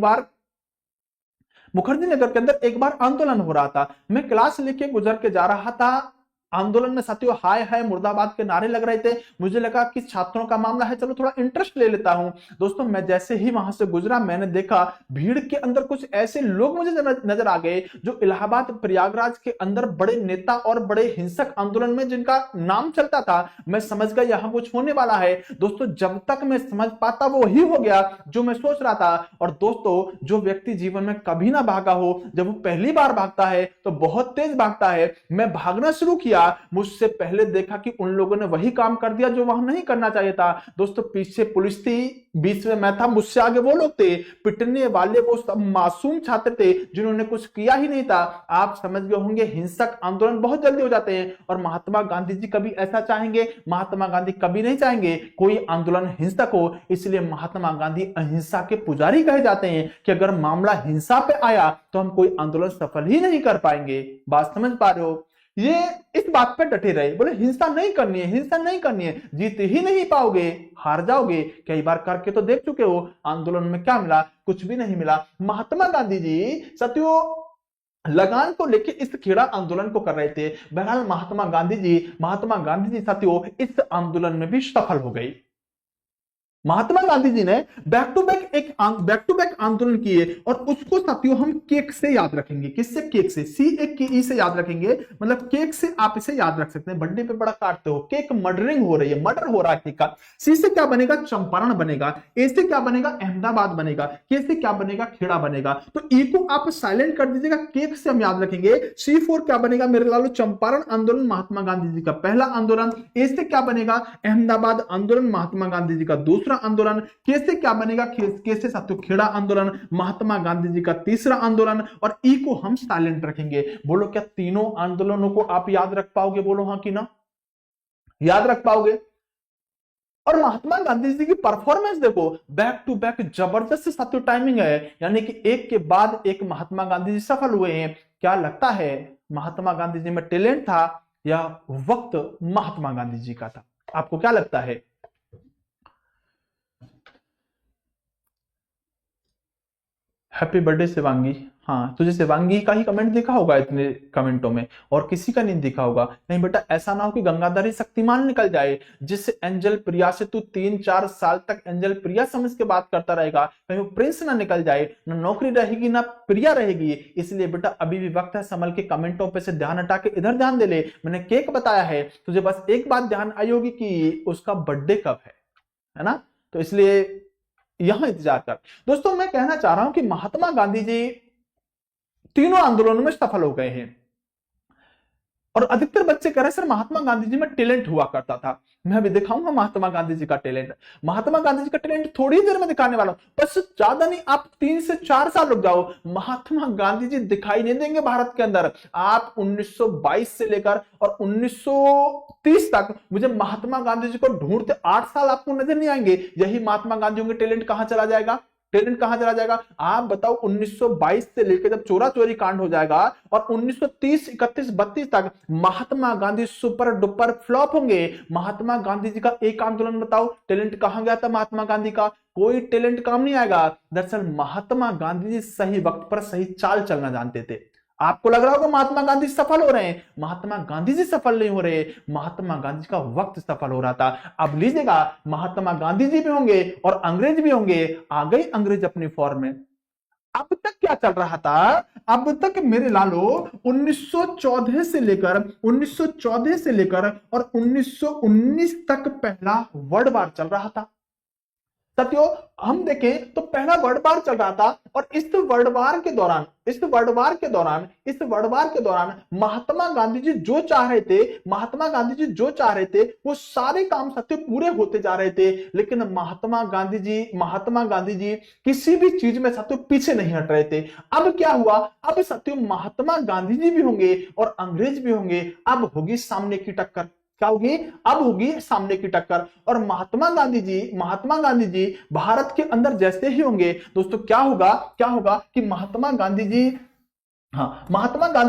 बार आंदोलन हो रहा था। मैं क्लास लेके गुजर के जा रहा था, आंदोलन में साथियों हाय हाय मुर्दाबाद के नारे लग रहे थे। मुझे लगा कि छात्रों का मामला है, चलो थोड़ा इंटरेस्ट ले लेता हूं। दोस्तों मैं जैसे ही वहां से गुजरा, मैंने देखा भीड़ के अंदर कुछ ऐसे लोग मुझे नजर आ गए जो इलाहाबाद प्रयागराज के अंदर बड़े नेता और बड़े हिंसक आंदोलन में जिनका नाम चलता था। मैं समझ गया यहां कुछ होने वाला है। दोस्तों जब तक मैं समझ पाता वो ही हो गया जो मैं सोच रहा था। और दोस्तों जो व्यक्ति जीवन में कभी ना भागा हो, जब वो पहली बार भागता है तो बहुत तेज भागता है। मैं भागना शुरू किया, मुझसे पहले देखा कि उन लोगों ने वही काम कर दिया जो वहां नहीं करना चाहिए था। दोस्तों पीछे पुलिस थी, बीच में मैं था, मुझसे आगे वो लोग थे। पिटने वाले वो सब मासूम छात्र थे जिन्होंने कुछ किया ही नहीं था। आप समझ गए होंगे हिंसक आंदोलन बहुत जल्दी हो जाते हैं, और महात्मा गांधी जी कभी ऐसा चाहेंगे? महात्मा गांधी कभी नहीं चाहेंगे कोई आंदोलन हिंसक हो। इसलिए महात्मा गांधी अहिंसा के पुजारी कहे जाते हैं कि अगर मामला हिंसा पे आया तो हम कोई आंदोलन सफल ही नहीं कर पाएंगे। बात समझ पा रहे हो? ये इस बात पे डटे रहे, बोले हिंसा नहीं करनी है, हिंसा नहीं करनी है, जीत ही नहीं पाओगे, हार जाओगे। कई बार करके तो देख चुके हो। आंदोलन में क्या मिला? कुछ भी नहीं मिला। महात्मा गांधी जी साथियों लगान को लेकर इस खेड़ा आंदोलन को कर रहे थे। बहरहाल महात्मा गांधी जी साथियों इस आंदोलन में भी सफल हो गई। महात्मा गांधी जी ने बैक टू बैक आंदोलन किए और उसको साथियों हम केक से याद रखेंगे। किससे? केक से, CAKE से याद रखेंगे। मतलब केक से आप इसे याद रख सकते हैं। बर्थडे पे बड़ा काटते हो, केक मर्डरिंग हो रही है, मर्डर हो रहा है केक का। सी से क्या बनेगा? चंपारण बनेगा। ए से क्या बनेगा? अहमदाबाद बनेगा। के से क्या बनेगा? खेड़ा बनेगा। तो ई को आप साइलेंट कर दीजिएगा, केक से हम याद रखेंगे। C4 क्या बनेगा मेरे लालो? चंपारण आंदोलन, महात्मा गांधी जी का पहला आंदोलन। ए से क्या बनेगा? अहमदाबाद आंदोलन, महात्मा गांधी जी का दूसरा आंदोलन। कैसे क्या बनेगा? कैसे साथियों? खेड़ा आंदोलन, महात्मा गांधी जी का तीसरा आंदोलन। और ई को हम साइलेंट रखेंगे। बोलो क्या तीनों आंदोलनों को आप याद रख पाओगे? बोलो हां कि ना? याद रख पाओगे? और महात्मा गांधी जी की परफॉर्मेंस देखो, बैक टू बैक जबरदस्त साथियों टाइमिंग है, यानी कि एक के बाद एक महात्मा गांधी जी सफल हुए हैं। क्या लगता है महात्मा गांधी जी में टैलेंट था या वक्त महात्मा गांधी जी का था? आपको क्या लगता है? Happy birthday Shivangi. हाँ, तुझे शिवांगी का ही कमेंट दिखा होगा इतने कमेंटों में, और किसी का नहीं दिखा होगा। नहीं बेटा, ऐसा ना हो कि गंगाधरी शक्तिमान निकल जाए, जिससे एंजल प्रिया से तू 3-4 साल तक एंजल प्रिया समझ के बात करता रहेगा। कहीं वो प्रिंस ना निकल जाए, ना नौकरी रहेगी ना प्रिया रहेगी। इसलिए बेटा अभी भी वक्त है, संभल के कमेंटों पे से ध्यान हटा के इधर ध्यान दे ले। मैंने केक बताया है, तुझे बस एक बात ध्यान आई होगी कि उसका बर्थडे कब है ना? तो इसलिए यहां इंतजार कर। दोस्तों मैं कहना चाह रहा हूं कि महात्मा गांधी जी तीनों आंदोलनों में सफल हो गए हैं। और अधिकतर बच्चे कह रहे सर महात्मा गांधी जी में टैलेंट हुआ करता था। मैं अभी दिखाऊंगा महात्मा गांधी जी का टैलेंट। महात्मा गांधी जी का टैलेंट थोड़ी देर में दिखाने वाला हूं, बस ज्यादा नहीं, आप 3 से 4 साल रुक जाओ, महात्मा गांधी जी दिखाई नहीं देंगे भारत के अंदर। आप 1922 से लेकर और 1930 तक मुझे महात्मा गांधी जी को ढूंढते 8 साल आपको नजर नहीं आएंगे। यही महात्मा गांधी होंगे, टैलेंट कहां चला जाएगा? टैलेंट कहां चला जाएगा? आप बताओ 1922 से लेकर जब चोरा चोरी कांड हो जाएगा और 1930, 31, 32 तक Mahatma Gandhi super duper flop होंगे। महात्मा गांधी जी का एक आंदोलन बताओ, टैलेंट कहां गया था महात्मा गांधी का? कोई टैलेंट काम नहीं आएगा। दरअसल महात्मा गांधी जी सही वक्त पर सही चाल चलना जानते थे। आपको लग रहा होगा महात्मा गांधी सफल हो रहे हैं, महात्मा गांधी जी सफल नहीं हो रहे, महात्मा गांधी का वक्त सफल हो रहा था। अब लीजिएगा, महात्मा गांधी जी भी होंगे और अंग्रेज भी होंगे। आ गई अंग्रेज अपनी फॉर्म में। अब तक क्या चल रहा था? अब तक मेरे लालो 1914 से लेकर 1919 तक पहला वर्ल्ड वार चल रहा था। साथियों हम देखें तो पहला वर्ल्ड वार चल रहा था और इस वर्ल्ड वार के दौरान महात्मा गांधी जी जो चाह रहे थे वो सारे काम सत्य पूरे होते जा रहे थे। लेकिन महात्मा गांधी जी किसी भी चीज में सत्य पीछे नहीं हट रहे थे। अब क्या हुआ? अब सत्य महात्मा गांधी जी भी होंगे और अंग्रेज भी होंगे। अब होगी सामने की टक्कर। क्या होगी? अब होगी सामने की टक्कर। और महात्मा गांधी जी भारत के अंदर जैसे ही होंगे दोस्तों, क्या होगा कि महात्मा गांधी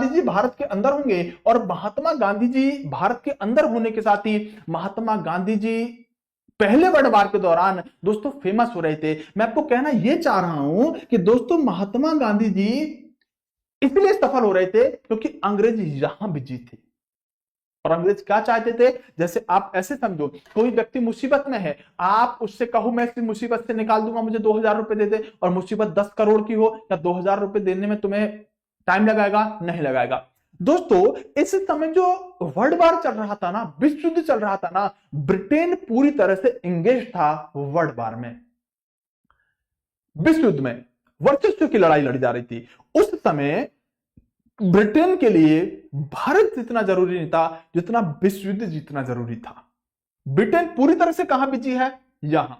जी भारत के अंदर होंगे और महात्मा गांधी जी भारत के अंदर होने के साथ ही महात्मा गांधी जी पहले वर्ल्ड वार के दौरान दोस्तों फेमस हो रहे थे। मैं आपको कहना यह चाह रहा हूं कि दोस्तों महात्मा गांधी जी इसलिए सफल हो रहे थे क्योंकि अंग्रेज यहां बिजी थे। और अंग्रेज क्या चाहते थे? जैसे आप ऐसे समझो, कोई व्यक्ति मुसीबत में है, आप उससे कहो मैं इस मुसीबत से निकाल दूंगा, मुझे 2000 रुपए दे दे, और मुसीबत 10 करोड़ की हो, या 2000 रुपए देने में तुम्हें टाइम लगाएगा? नहीं लगाएगा। दोस्तों इस समय जो वर्ल्ड वार चल रहा था ना, विश्व युद्ध चल रहा था ना, ब्रिटेन पूरी तरह से इंगेज था वर्ल्ड वार में, विश्व युद्ध में वर्चस्व की लड़ाई लड़ी जा रही थी। उस समय ब्रिटेन के लिए भारत जितना जरूरी नहीं था जितना विश्व युद्ध जीतना जरूरी था। ब्रिटेन पूरी तरह से कहां बिजी है? यहां।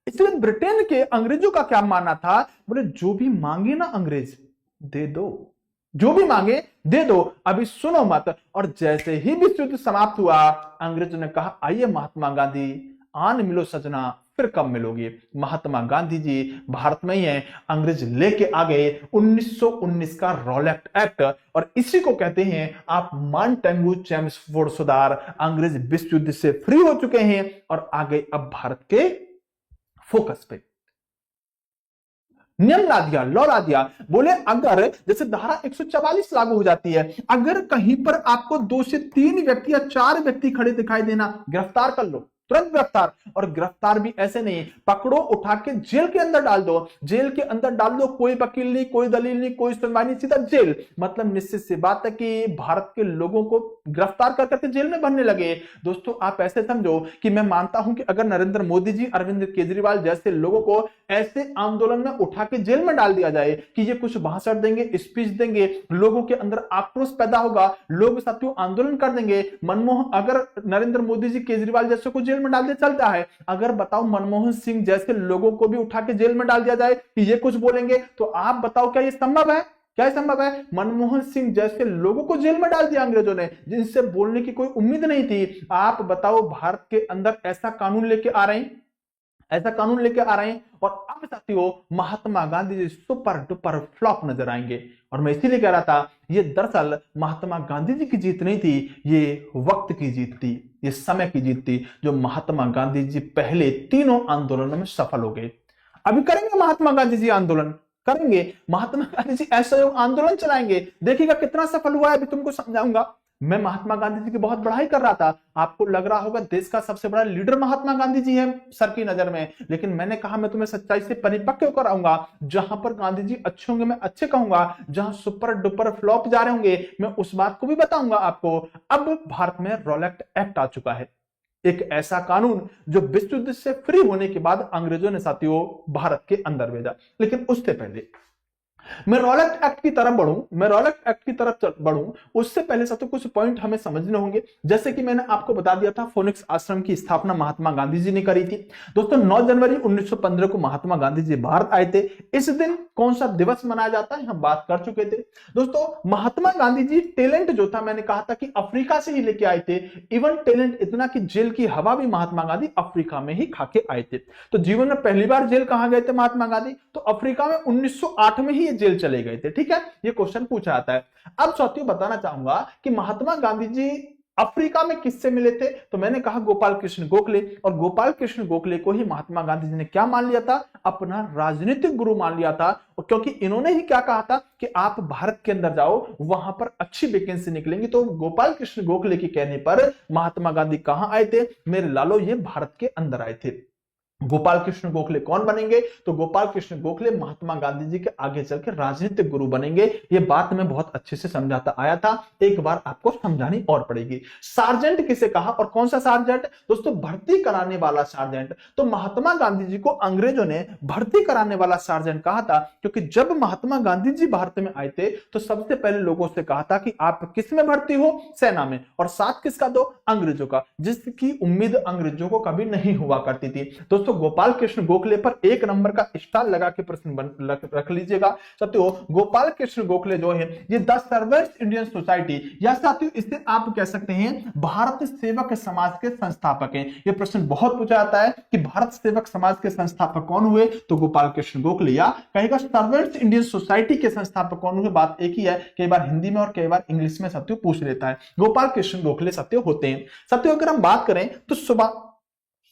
इसलिए ब्रिटेन के अंग्रेजों का क्या मानना था? बोले जो भी मांगे ना अंग्रेज दे दो, जो भी मांगे दे दो, अभी सुनो मत। और जैसे ही विश्व युद्ध समाप्त हुआ, अंग्रेजों ने कहा आइए महात्मा गांधी, आन मिलो सजना, फिर कब मिलोगे। महात्मा गांधी जी भारत में ही हैं, अंग्रेज लेके आ गए 1919 का रॉलेट एक्ट, और इसी को कहते हैं आप मॉन्टेगू चेम्सफोर्ड सुधार। अंग्रेज विश्व युद्ध से फ्री हो चुके हैं और आ गए अब भारत के फोकस पे। नियम ला दिया, लॉ ला दिया। बोले अगर जैसे धारा 144 लागू हो जाती है, अगर कहीं पर आपको 2 से 3 व्यक्ति या 4 व्यक्ति खड़े दिखाई देना, गिरफ्तार कर लो। तुरंत गिरफ्तार। और गिरफ्तार भी ऐसे नहीं, पकड़ो उठा के जेल के अंदर डाल दो, जेल के अंदर डाल दो, कोई वकील नहीं, कोई दलील नहीं, कोई सुनवाई नहीं, सीधा जेल। मतलब निश्चित सी बात है कि भारत के लोगों को गिरफ्तार कर करके जेल में भरने लगे। दोस्तों आप ऐसे समझो कि मैं मानता हूं कि अगर नरेंद्र मोदी जी, अरविंद केजरीवाल जैसे लोगों को ऐसे आंदोलन में उठा के जेल में डाल दिया जाए कि ये कुछ भाषण देंगे, स्पीच देंगे, लोगों के अंदर आक्रोश पैदा होगा, लोग साथियों आंदोलन कर देंगे। मनमोहन, अगर नरेंद्र मोदी जी केजरीवाल जैसे को जेल में डाल दे चलता है, अगर बताओ मनमोहन सिंह जैसे लोगों को भी उठा के जेल में डाल दिया जाए कि ये कुछ बोलेंगे, तो आप बताओ क्या ये संभव है? क्या संभव है? मनमोहन सिंह जैसे लोगों को जेल में डाल दिया अंग्रेजों ने, जिनसे बोलने की कोई उम्मीद नहीं थी। आप बताओ भारत के अंदर ऐसा कानून लेके आ रहे हैं, ऐसा कानून लेके आ रहे हैं, और अब साथियों Mahatma Gandhi ji super duper flop नजर आएंगे। और मैं इसीलिए कह रहा था, ये दरअसल महात्मा गांधी जी की जीत नहीं थी, ये वक्त की जीत थी, ये समय की जीत थी, जो महात्मा गांधी जी पहले तीनों आंदोलनों में सफल हो गए। अभी करेंगे महात्मा गांधी जी आंदोलन, करेंगे महात्मा गांधी जी असहयोग आंदोलन चलाएंगे, देखिएगा कितना सफल हुआ है, अभी तुमको समझाऊंगा। मैं महात्मा गांधी जी की बहुत बड़ाई कर रहा था, आपको लग रहा होगा देश का सबसे बड़ा लीडर महात्मा गांधी जी है सर की नजर में, लेकिन मैंने कहा मैं तुम्हें सच्चाई से परिपक्व कराऊंगा। जहां पर गांधी जी अच्छे होंगे मैं अच्छे कहूंगा, जहां सुपर डुपर फ्लॉप जा रहे होंगे मैं उस बात को भी बताऊंगा आपको। अब भारत में रॉलेट एक्ट आ चुका है, एक ऐसा कानून जो विश्व युद्ध से फ्री होने के बाद अंग्रेजों ने साथियों भारत के अंदर भेजा। लेकिन उससे पहले मैं रॉलेट एक्ट की तरफ बढ़ूं, मैं रॉलेट एक्ट की तरफ बढ़ूं, उससे पहले साथियों कुछ पॉइंट हमें समझने होंगे। जैसे कि मैंने आपको बता दिया था, फोनिक्स आश्रम की स्थापना महात्मा गांधी जी ने करी थी। दोस्तों 9 जनवरी 1915 को महात्मा गांधी जी भारत आए थे। इस दिन कौन सा दिवस मनाया जाता है हम बात कर चुके थे। दोस्तों महात्मा गांधी जी टैलेंट जो था, मैंने कहा था कि अफ्रीका से ही लेके आए थे। इवन टैलेंट इतना कि जेल की हवा भी महात्मा गांधी अफ्रीका में ही खा के आए थे। तो जीवन में पहली बार जेल कहां गए थे महात्मा गांधी? तो अफ्रीका में 1908 में ही जेल चले गए थे। ठीक है, ये क्वेश्चन पूछा जाता है। अब साथियों बताना चाहूंगा कि महात्मा गांधी जी अफ्रीका में किससे मिले थे? तो मैंने कहा गोपाल कृष्ण गोखले, और गोपाल कृष्ण गोखले को ही महात्मा गांधी जी ने क्या मान लिया था? अपना राजनीतिक गुरु मान लिया था। क्योंकि इन्होंने ही क्या कहा था कि आप भारत के अंदर जाओ, वहां पर अच्छी वैकेंसी निकलेंगी। तो गोपाल कृष्ण गोखले के कहने पर महात्मा गांधी कहां आए थे? मेरे लालो, ये भारत के अंदर आए थे। गोपाल कृष्ण गोखले कौन बनेंगे? तो गोपाल कृष्ण गोखले महात्मा गांधी जी के आगे चल के राजनीतिक गुरु बनेंगे। ये बात मैं बहुत अच्छे से समझाता आया था, एक बार आपको समझानी और पड़ेगी। सार्जेंट किसे कहा, और कौन सा सार्जेंट? दोस्तों भर्ती कराने वाला सार्जेंट। तो महात्मा गांधी जी को अंग्रेजों ने भर्ती कराने वाला सार्जेंट कहा था, क्योंकि जब महात्मा गांधी जी भारत में आए थे तो सबसे पहले लोगों से कहा था कि आप किस में भर्ती हो? सेना में। और साथ किसका दो? अंग्रेजों का, जिसकी उम्मीद अंग्रेजों को कभी नहीं हुआ करती थी। दोस्तों गोपाल कृष्ण गोखले पर 1 नंबर का स्टार लगा के प्रश्न रख लीजिएगा। साथियों गोपाल कृष्ण गोखले जो है ये द सर्वेंट्स इंडियन सोसाइटी, या साथियों इसे आप कह सकते हैं भारत सेवक समाज के संस्थापक हैं। ये प्रश्न बहुत पूछा जाता है कि भारत सेवक समाज के संस्थापक कौन हुए? तो गोपाल कृष्ण गोखले। या कहेगा सर्वेंट्स इंडियन सोसाइटी के संस्थापक कौन हुए? बात एक ही है, कई बार हिंदी में और कई बार इंग्लिश में साथियों पूछ लेता है। गोपाल कृष्ण गोखले साथियों होते हैं। साथियों अगर हम बात करें तो सुबह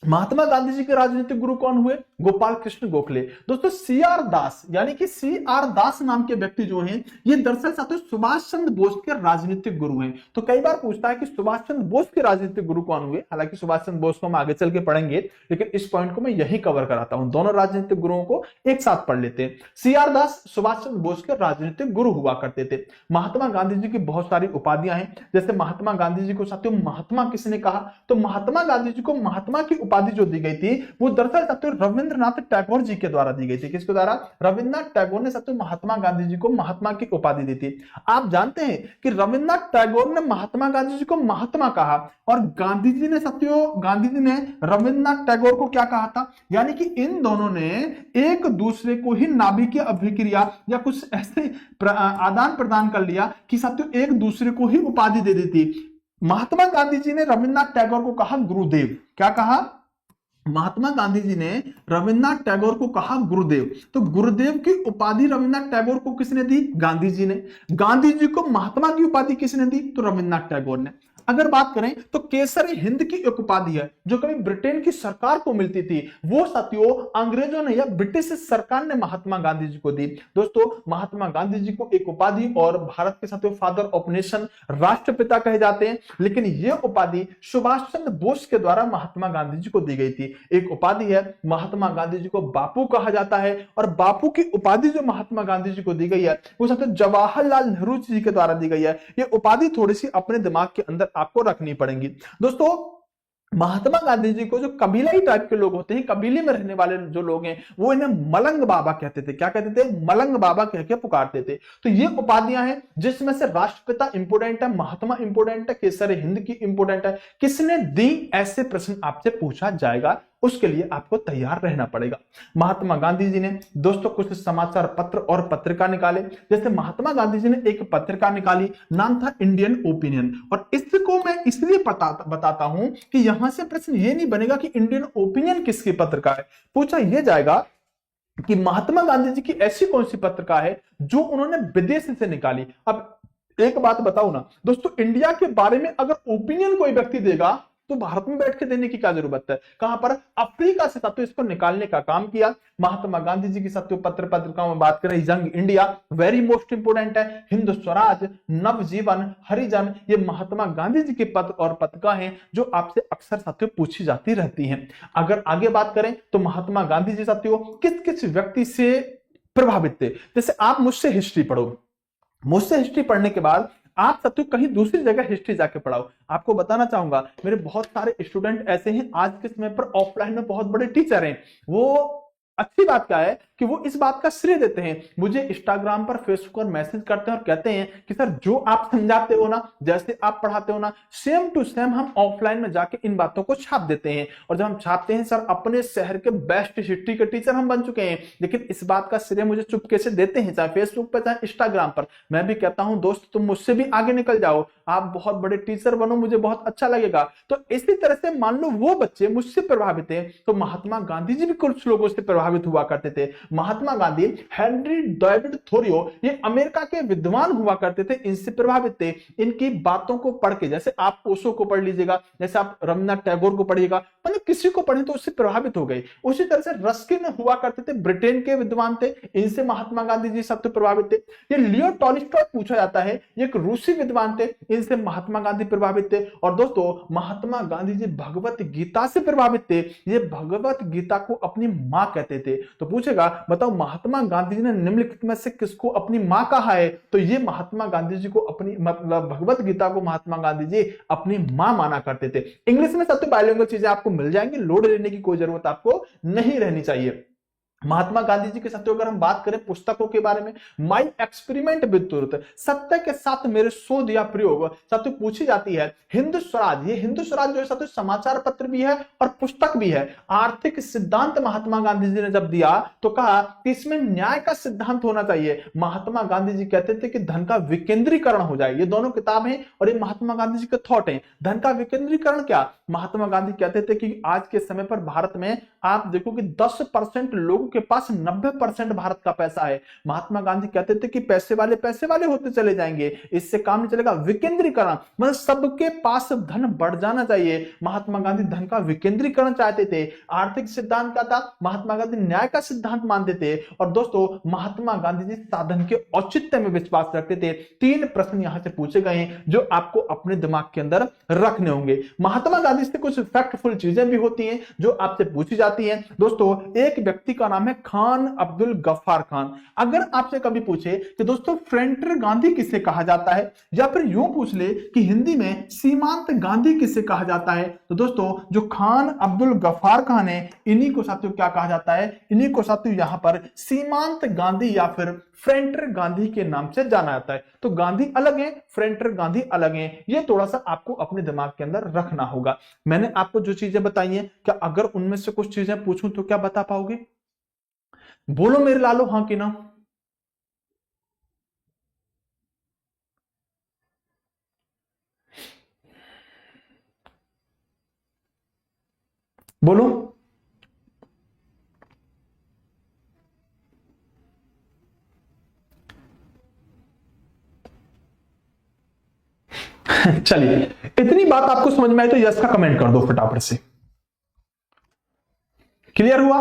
महात्मा गांधी जी के राजनीतिक गुरु कौन हुए? गोपाल कृष्ण गोखले। दोस्तों सीआर दास, यानी कि सीआर दास नाम के व्यक्ति जो हैं ये दरअसल साथियों सुभाष चंद्र बोस के राजनीतिक गुरु हैं। तो कई बार पूछता है कि सुभाष चंद्र बोस के राजनीतिक गुरु कौन हुए? हालांकि सुभाष चंद्र बोस को हम आगे चल के पढ़ेंगे, लेकिन इस पॉइंट को मैं यही कवर कराता हूं, दोनों राजनीतिक गुरुओं को एक साथ पढ़ लेते हैं। सीआर दास सुभाष चंद्र बोस के राजनीतिक गुरु हुआ करते थे। महात्मा गांधी जी की बहुत सारी उपाधियां हैं, जैसे महात्मा गांधी जी को साथियों महात्मा किसने कहा? तो महात्मा गांधी जी को महात्मा की उपाधि जो दी गई थी वो दरअसल साथियों रविंद्रनाथ टैगोर जी के द्वारा दी गई थी। किसके द्वारा? रविंद्रनाथ टैगोर ने साथियों महात्मा गांधी जी को महात्मा की उपाधि दी थी। आप जानते हैं कि रविंद्रनाथ टैगोर ने महात्मा गांधी जी को महात्मा कहा, और गांधी जी ने रविंद्रनाथ टैगोर को क्या कहा था? यानी कि इन दोनों ने एक दूसरे को ही नाभिकीय अभिक्रिया या कुछ ऐसे आदान प्रदान कर लिया कि साथियों एक दूसरे को ही उपाधि दे दी थी। महात्मा गांधी जी ने रविंद्रनाथ टैगोर को कहा गुरुदेव। क्या कहा? महात्मा गांधी जी ने रविंद्रनाथ टैगोर को कहा गुरुदेव। तो गुरुदेव की उपाधि रविंद्रनाथ टैगोर को किसने दी? गांधी जी ने। गांधी जी को महात्मा की उपाधि किसने दी? तो रविंद्रनाथ टैगोर ने। अगर बात करें तो केसर हिंद की एक उपाधि है जो कभी ब्रिटेन की सरकार को मिलती थी, वो साथियों अंग्रेजों ने या ब्रिटिश सरकार ने महात्मा गांधी जी को दी। दोस्तों महात्मा गांधी जी को एक उपाधि और भारत के साथियों फादर ऑफ नेशन, राष्ट्रपिता कहे जाते हैं, लेकिन यह उपाधि सुभाष चंद्र बोस के द्वारा महात्मा गांधी जी को दी गई थी। एक उपाधि है, महात्मा गांधी जी को बापू कहा जाता है, और बापू की उपाधि जो महात्मा गांधी जी को दी गई है वो साथियों जवाहरलाल नेहरू जी के द्वारा दी गई है। ये उपाधि थोड़ी सी अपने दिमाग के अंदर आपको रखनी पड़ेगी। दोस्तों महात्मा गांधी जी को जो कबीलाई टाइप के लोग होते हैं, कबीले में रहने वाले जो लोग हैं, वो इन्हें मलंग बाबा कहते थे। क्या कहते थे? मलंग बाबा कह के पुकारते थे। तो ये उपाधियां हैं जिसमें से राष्ट्रपिता इंपोर्टेंट है, महात्मा इंपोर्टेंट है, केसर हिंद की इंपोर्टेंट है। किसने दी, ऐसे प्रश्न आपसे पूछा जाएगा, उसके लिए आपको तैयार रहना पड़ेगा। महात्मा गांधी जी ने दोस्तों कुछ समाचार पत्र और पत्रिका निकाले। जैसे महात्मा गांधी जी ने एक पत्रिका निकाली, नाम था इंडियन ओपिनियन। और इसको मैं इसलिए बताता हूं कि यहां से प्रश्न ये नहीं बनेगा कि इंडियन ओपिनियन किसकी पत्रिका है, पूछा यह जाएगा कि महात्मा गांधी जी की ऐसी कौन सी पत्रिका है जो उन्होंने विदेश से निकाली। अब एक बात बताओ ना दोस्तों, इंडिया के बारे में अगर ओपिनियन कोई व्यक्ति देगा तो भारत में बैठ के देने की क्या जरूरत है? कहां पर? अफ्रीका से साथियों इसको निकालने का काम किया। महात्मा गांधी जी की साथियों पत्र पत्रिकाओं में बात करें, young India very most important है, हिंद स्वराज, नवजीवन, हरिजन, ये महात्मा गांधी जी के पत्र और पत्रिका हैं जो आपसे अक्सर साथियों पूछी जाती रहती हैं। अगर आगे बात करें तो महात्मा गांधी जी साथियों किस किस व्यक्ति से प्रभावित थे? जैसे आप मुझसे हिस्ट्री पढ़ो, मुझसे हिस्ट्री पढ़ने के बाद आप साथियों कहीं दूसरी जगह हिस्ट्री जाके पढ़ाओ। आपको बताना चाहूंगा मेरे बहुत सारे स्टूडेंट ऐसे हैं आज के समय पर ऑफलाइन में बहुत बड़े टीचर हैं। वो अच्छी बात क्या है कि वो इस बात का श्रेय देते हैं, मुझे इंस्टाग्राम पर फेसबुक पर मैसेज करते हैं और कहते हैं कि सर जो आप समझाते हो ना, जैसे आप पढ़ाते हो ना, सेम टू सेम हम ऑफलाइन में जाके इन बातों को छाप देते हैं। और जब हम छापते हैं सर अपने शहर के बेस्ट हिस्ट्री के टीचर हम बन चुके हैं, लेकिन इस बात का श्रेय मुझे चुपके से देते हैं, चाहे फेसबुक पर चाहे इंस्टाग्राम पर। मैं भी कहता हूं दोस्त तुम मुझसे भी आगे निकल जाओ, आप बहुत बड़े टीचर बनो, मुझे बहुत अच्छा लगेगा। तो इसी तरह से मान लो वो बच्चे मुझसे प्रभावित हैं, तो महात्मा गांधी जी भी कुछ लोगों से प्रभावित हुआ करते थे। Mahatma Gandhi, Henry David thoreau, ये अमेरिका के विद्वान हुआ करते थे, इनसे प्रभावित थे। इनकी बातों को पढ़ के, जैसे आप ओशो को पढ़ लीजिएगा, जैसे आप रविन्द्रनाथ टैगोर को पढ़िएगा, मतलब किसी को पढ़े तो उससे प्रभावित हो गए। उसी तरह से रस्किन हुआ करते थे, ब्रिटेन के विद्वान थे, इनसे महात्मा गांधी जी सबसे प्रभावित थे। ये लियो टॉल्स्टॉय पूछा जाता है, ये एक रूसी विद्वान थे, इनसे महात्मा गांधी प्रभावित थे। और दोस्तों महात्मा गांधी जी भगवत गीता से प्रभावित थे, ये भगवत गीता को अपनी मां कहते थे। तो पूछेगा बताओ महात्मा गांधी जी ने निम्नलिखित में से किसको अपनी मां कहा है? तो ये महात्मा गांधी जी को अपनी, मतलब भगवत गीता को महात्मा गांधी जी अपनी मां माना करते थे। इंग्लिश में सबसे बायलिंगुअल चीजें आपको मिल जाएंगी, लोड लेने की कोई जरूरत आपको नहीं रहनी चाहिए। महात्मा गांधी जी के साथियों अगर हम बात करें पुस्तकों के बारे में, माई एक्सपेरिमेंट विद ट्रुथ, सत्य के साथ मेरे शोध या प्रयोग, साथियों पूछी जाती है। हिंद स्वराज, ये हिंद स्वराज जो है साथियों समाचार पत्र भी है और पुस्तक भी है। आर्थिक सिद्धांत महात्मा गांधी जी ने जब दिया तो कहा कि इसमें न्याय का सिद्धांत होना चाहिए। महात्मा गांधी जी कहते थे कि धन का विकेंद्रीकरण हो जाए। ये दोनों किताब हैं और ये महात्मा गांधी जी के थॉट हैं। धन का विकेंद्रीकरण क्या? महात्मा गांधी कहते थे कि आज के समय पर भारत में आप देखो कि 10% लोगों के पास 90% भारत का पैसा है। महात्मा गांधी कहते थे कि पैसे वाले होते चले जाएंगे, इससे काम नहीं चलेगा। विकेंद्रीकरण मतलब सबके पास धन बढ़ जाना चाहिए। महात्मा गांधी धन का विकेंद्रीकरण चाहते थे। आर्थिक सिद्धांत क्या था? महात्मा गांधी न्याय का सिद्धांत मानते थे। और दोस्तों महात्मा गांधी जी साधन के औचित्य में विश्वास रखते थे। 3 प्रश्न यहां से पूछे गए हैं जो आपको अपने दिमाग के अंदर रखने होंगे। महात्मा गांधी से कुछ फैक्टफुल चीजें भी होती हैं जो आपसे पूछी जाती हैं। दोस्तों एक व्यक्ति का नाम है खान अब्दुल गफ्फार खान। अगर आपसे कभी पूछे कि दोस्तों फ्रंटर गांधी किसे कहा जाता है, या फिर यूं पूछ ले कि हिंदी में सीमांत गांधी किसे कहा जाता है, तो दोस्तों जो खान अब्दुल गफ्फार खान है इन्हीं को साथियों क्या कहा जाता है? इन्हीं को साथियों यहां पर सीमांत गांधी या फिर फ्रंटर गांधी के नाम से जाना जाता है। तो गांधी अलग है, फ्रंटर गांधी अलग है, ये थोड़ा सा आपको अपने दिमाग के अंदर रखना होगा। मैंने आपको जो चीजें बताई हैं, क्या अगर उनमें से कुछ चीजें पूछूं तो क्या बता पाओगे? बोलो मेरे लालो, हां कि ना? बोलो। चलिए, इतनी बात आपको समझ में आई तो यस का कमेंट कर दो फटाफट से। क्लियर हुआ?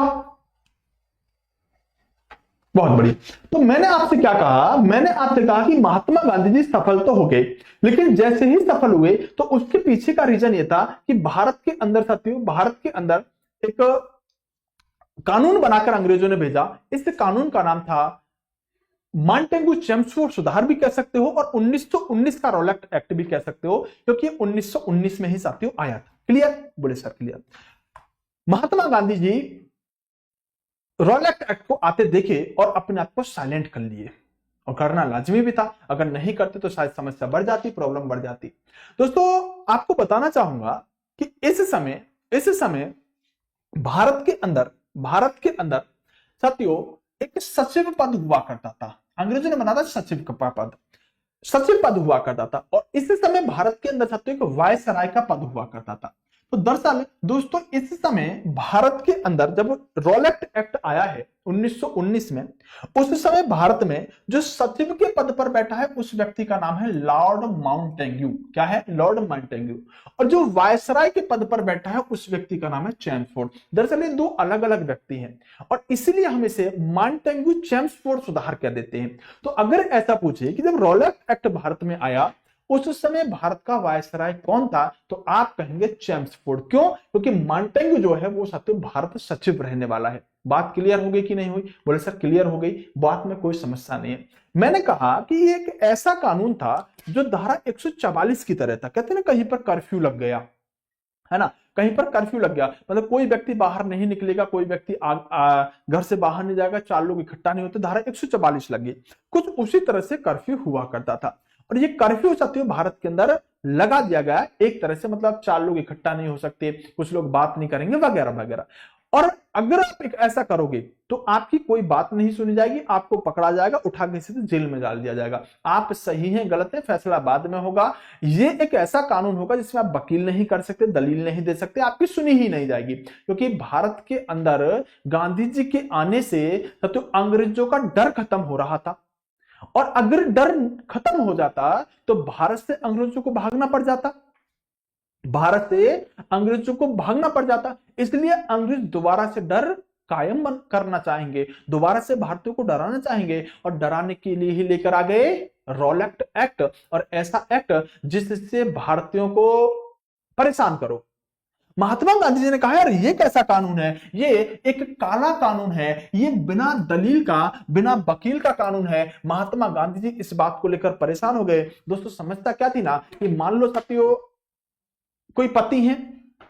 बहुत बढ़िया। तो मैंने आपसे क्या कहा, मैंने आपसे कहा कि महात्मा गांधी जी सफल तो हो गए, लेकिन जैसे ही सफल हुए तो उसके पीछे का रीजन ये था कि भारत के अंदर साथियों, भारत के अंदर एक कानून बनाकर अंग्रेजों ने भेजा। इस कानून का नाम था मॉन्टेगू चेम्सफोर्ड सुधार भी कह सकते हो, और 1919 का रॉलेट एक्ट भी कह सकते हो, क्योंकि 1919 में ही साथियों आया था। क्लियर? बोले sir clear. Mahatma Gandhi ji Rowlatt act को आते देखे और अपने आप को साइलेंट कर लिए, और करना लाजमी भी था, अगर नहीं करते तो शायद समस्या बढ़ जाती, प्रॉब्लम बढ़ जाती। दोस्तों आपको बताना चाहूंगा कि इस समय भारत के अंदर साथियों एक सचिव पद हुआ करता था। अंग्रेजों ने बना था सचिव पद हुआ करता था, और इस समय भारत के अंदर साथियों एक वायसराय का पद हुआ करता था। तो दरअसल दोस्तों इस समय भारत के अंदर जब रॉलेट एक्ट आया है 1919 में, उस समय भारत में जो सचिव के पद पर बैठा है उस व्यक्ति का नाम है लॉर्ड माउंटेग्यू। क्या है? Lord Montagu. और जो वायसराय के पद पर बैठा है उस व्यक्ति का नाम है चेम्सफोर्ड। दरअसल ये दो अलग अलग व्यक्ति हैं, और इसीलिए हम इसे माउंटेग्यू चेम्सफोर्ड सुधार कह देते हैं। तो अगर ऐसा पूछे कि जब रॉलेट एक्ट भारत में आया उस समय भारत का वायसराय कौन था, तो आप कहेंगे चेम्सफोर्ड। क्यों? क्योंकि माउंटेग्यू जो है वो साथियों भारत सचिव रहने वाला है। बात क्लियर हो गई कि नहीं हुई? बोले सर क्लियर हो गई, बात में कोई समस्या नहीं है। मैंने कहा कि ये एक ऐसा कानून था जो धारा 144 की तरह था। कहते हैं ना, कहीं पर कर्फ्यू लग गया है ना, कहीं पर कर्फ्यू लग गया, मतलब कोई व्यक्ति बाहर नहीं निकलेगा, कोई व्यक्ति घर से बाहर नहीं जाएगा, 4 लोग इकट्ठा नहीं होते, धारा 144 लग गई। कुछ उसी तरह से कर्फ्यू हुआ करता था, और ये कर्फ्यू साथियों भारत के अंदर लगा दिया गया एक तरह से, मतलब 4 लोग इकट्ठा नहीं हो सकते, कुछ लोग बात नहीं करेंगे वगैरह वगैरह। और अगर आप एक ऐसा करोगे तो आपकी कोई बात नहीं सुनी जाएगी, आपको पकड़ा जाएगा, उठा के सीधे जेल में डाल दिया जाएगा। आप सही हैं गलत है फैसला बाद में होगा। ये एक ऐसा कानून होगा जिसमें आप वकील नहीं कर सकते, दलील नहीं दे सकते, आपकी सुनी ही नहीं जाएगी, क्योंकि भारत के अंदर गांधी जी के आने से तो अंग्रेजों का डर खत्म हो रहा था, और अगर डर खत्म हो जाता तो भारत से अंग्रेजों को भागना पड़ जाता, भारत से अंग्रेजों को भागना पड़ जाता। इसलिए अंग्रेज दोबारा से डर कायम करना चाहेंगे, दोबारा से भारतीयों को डराना चाहेंगे, और डराने के लिए ही लेकर आ गए रॉलेट एक्ट, और ऐसा एक्ट जिससे भारतीयों को परेशान करो। महात्मा गांधी जी ने कहा यार ये कैसा कानून है, ये एक काला कानून है, ये बिना दलील का, बिना वकील का कानून है। महात्मा गांधी जी इस बात को लेकर परेशान हो गए। दोस्तों समस्या क्या थी ना, कि मान लो साथियों कोई पति हैं,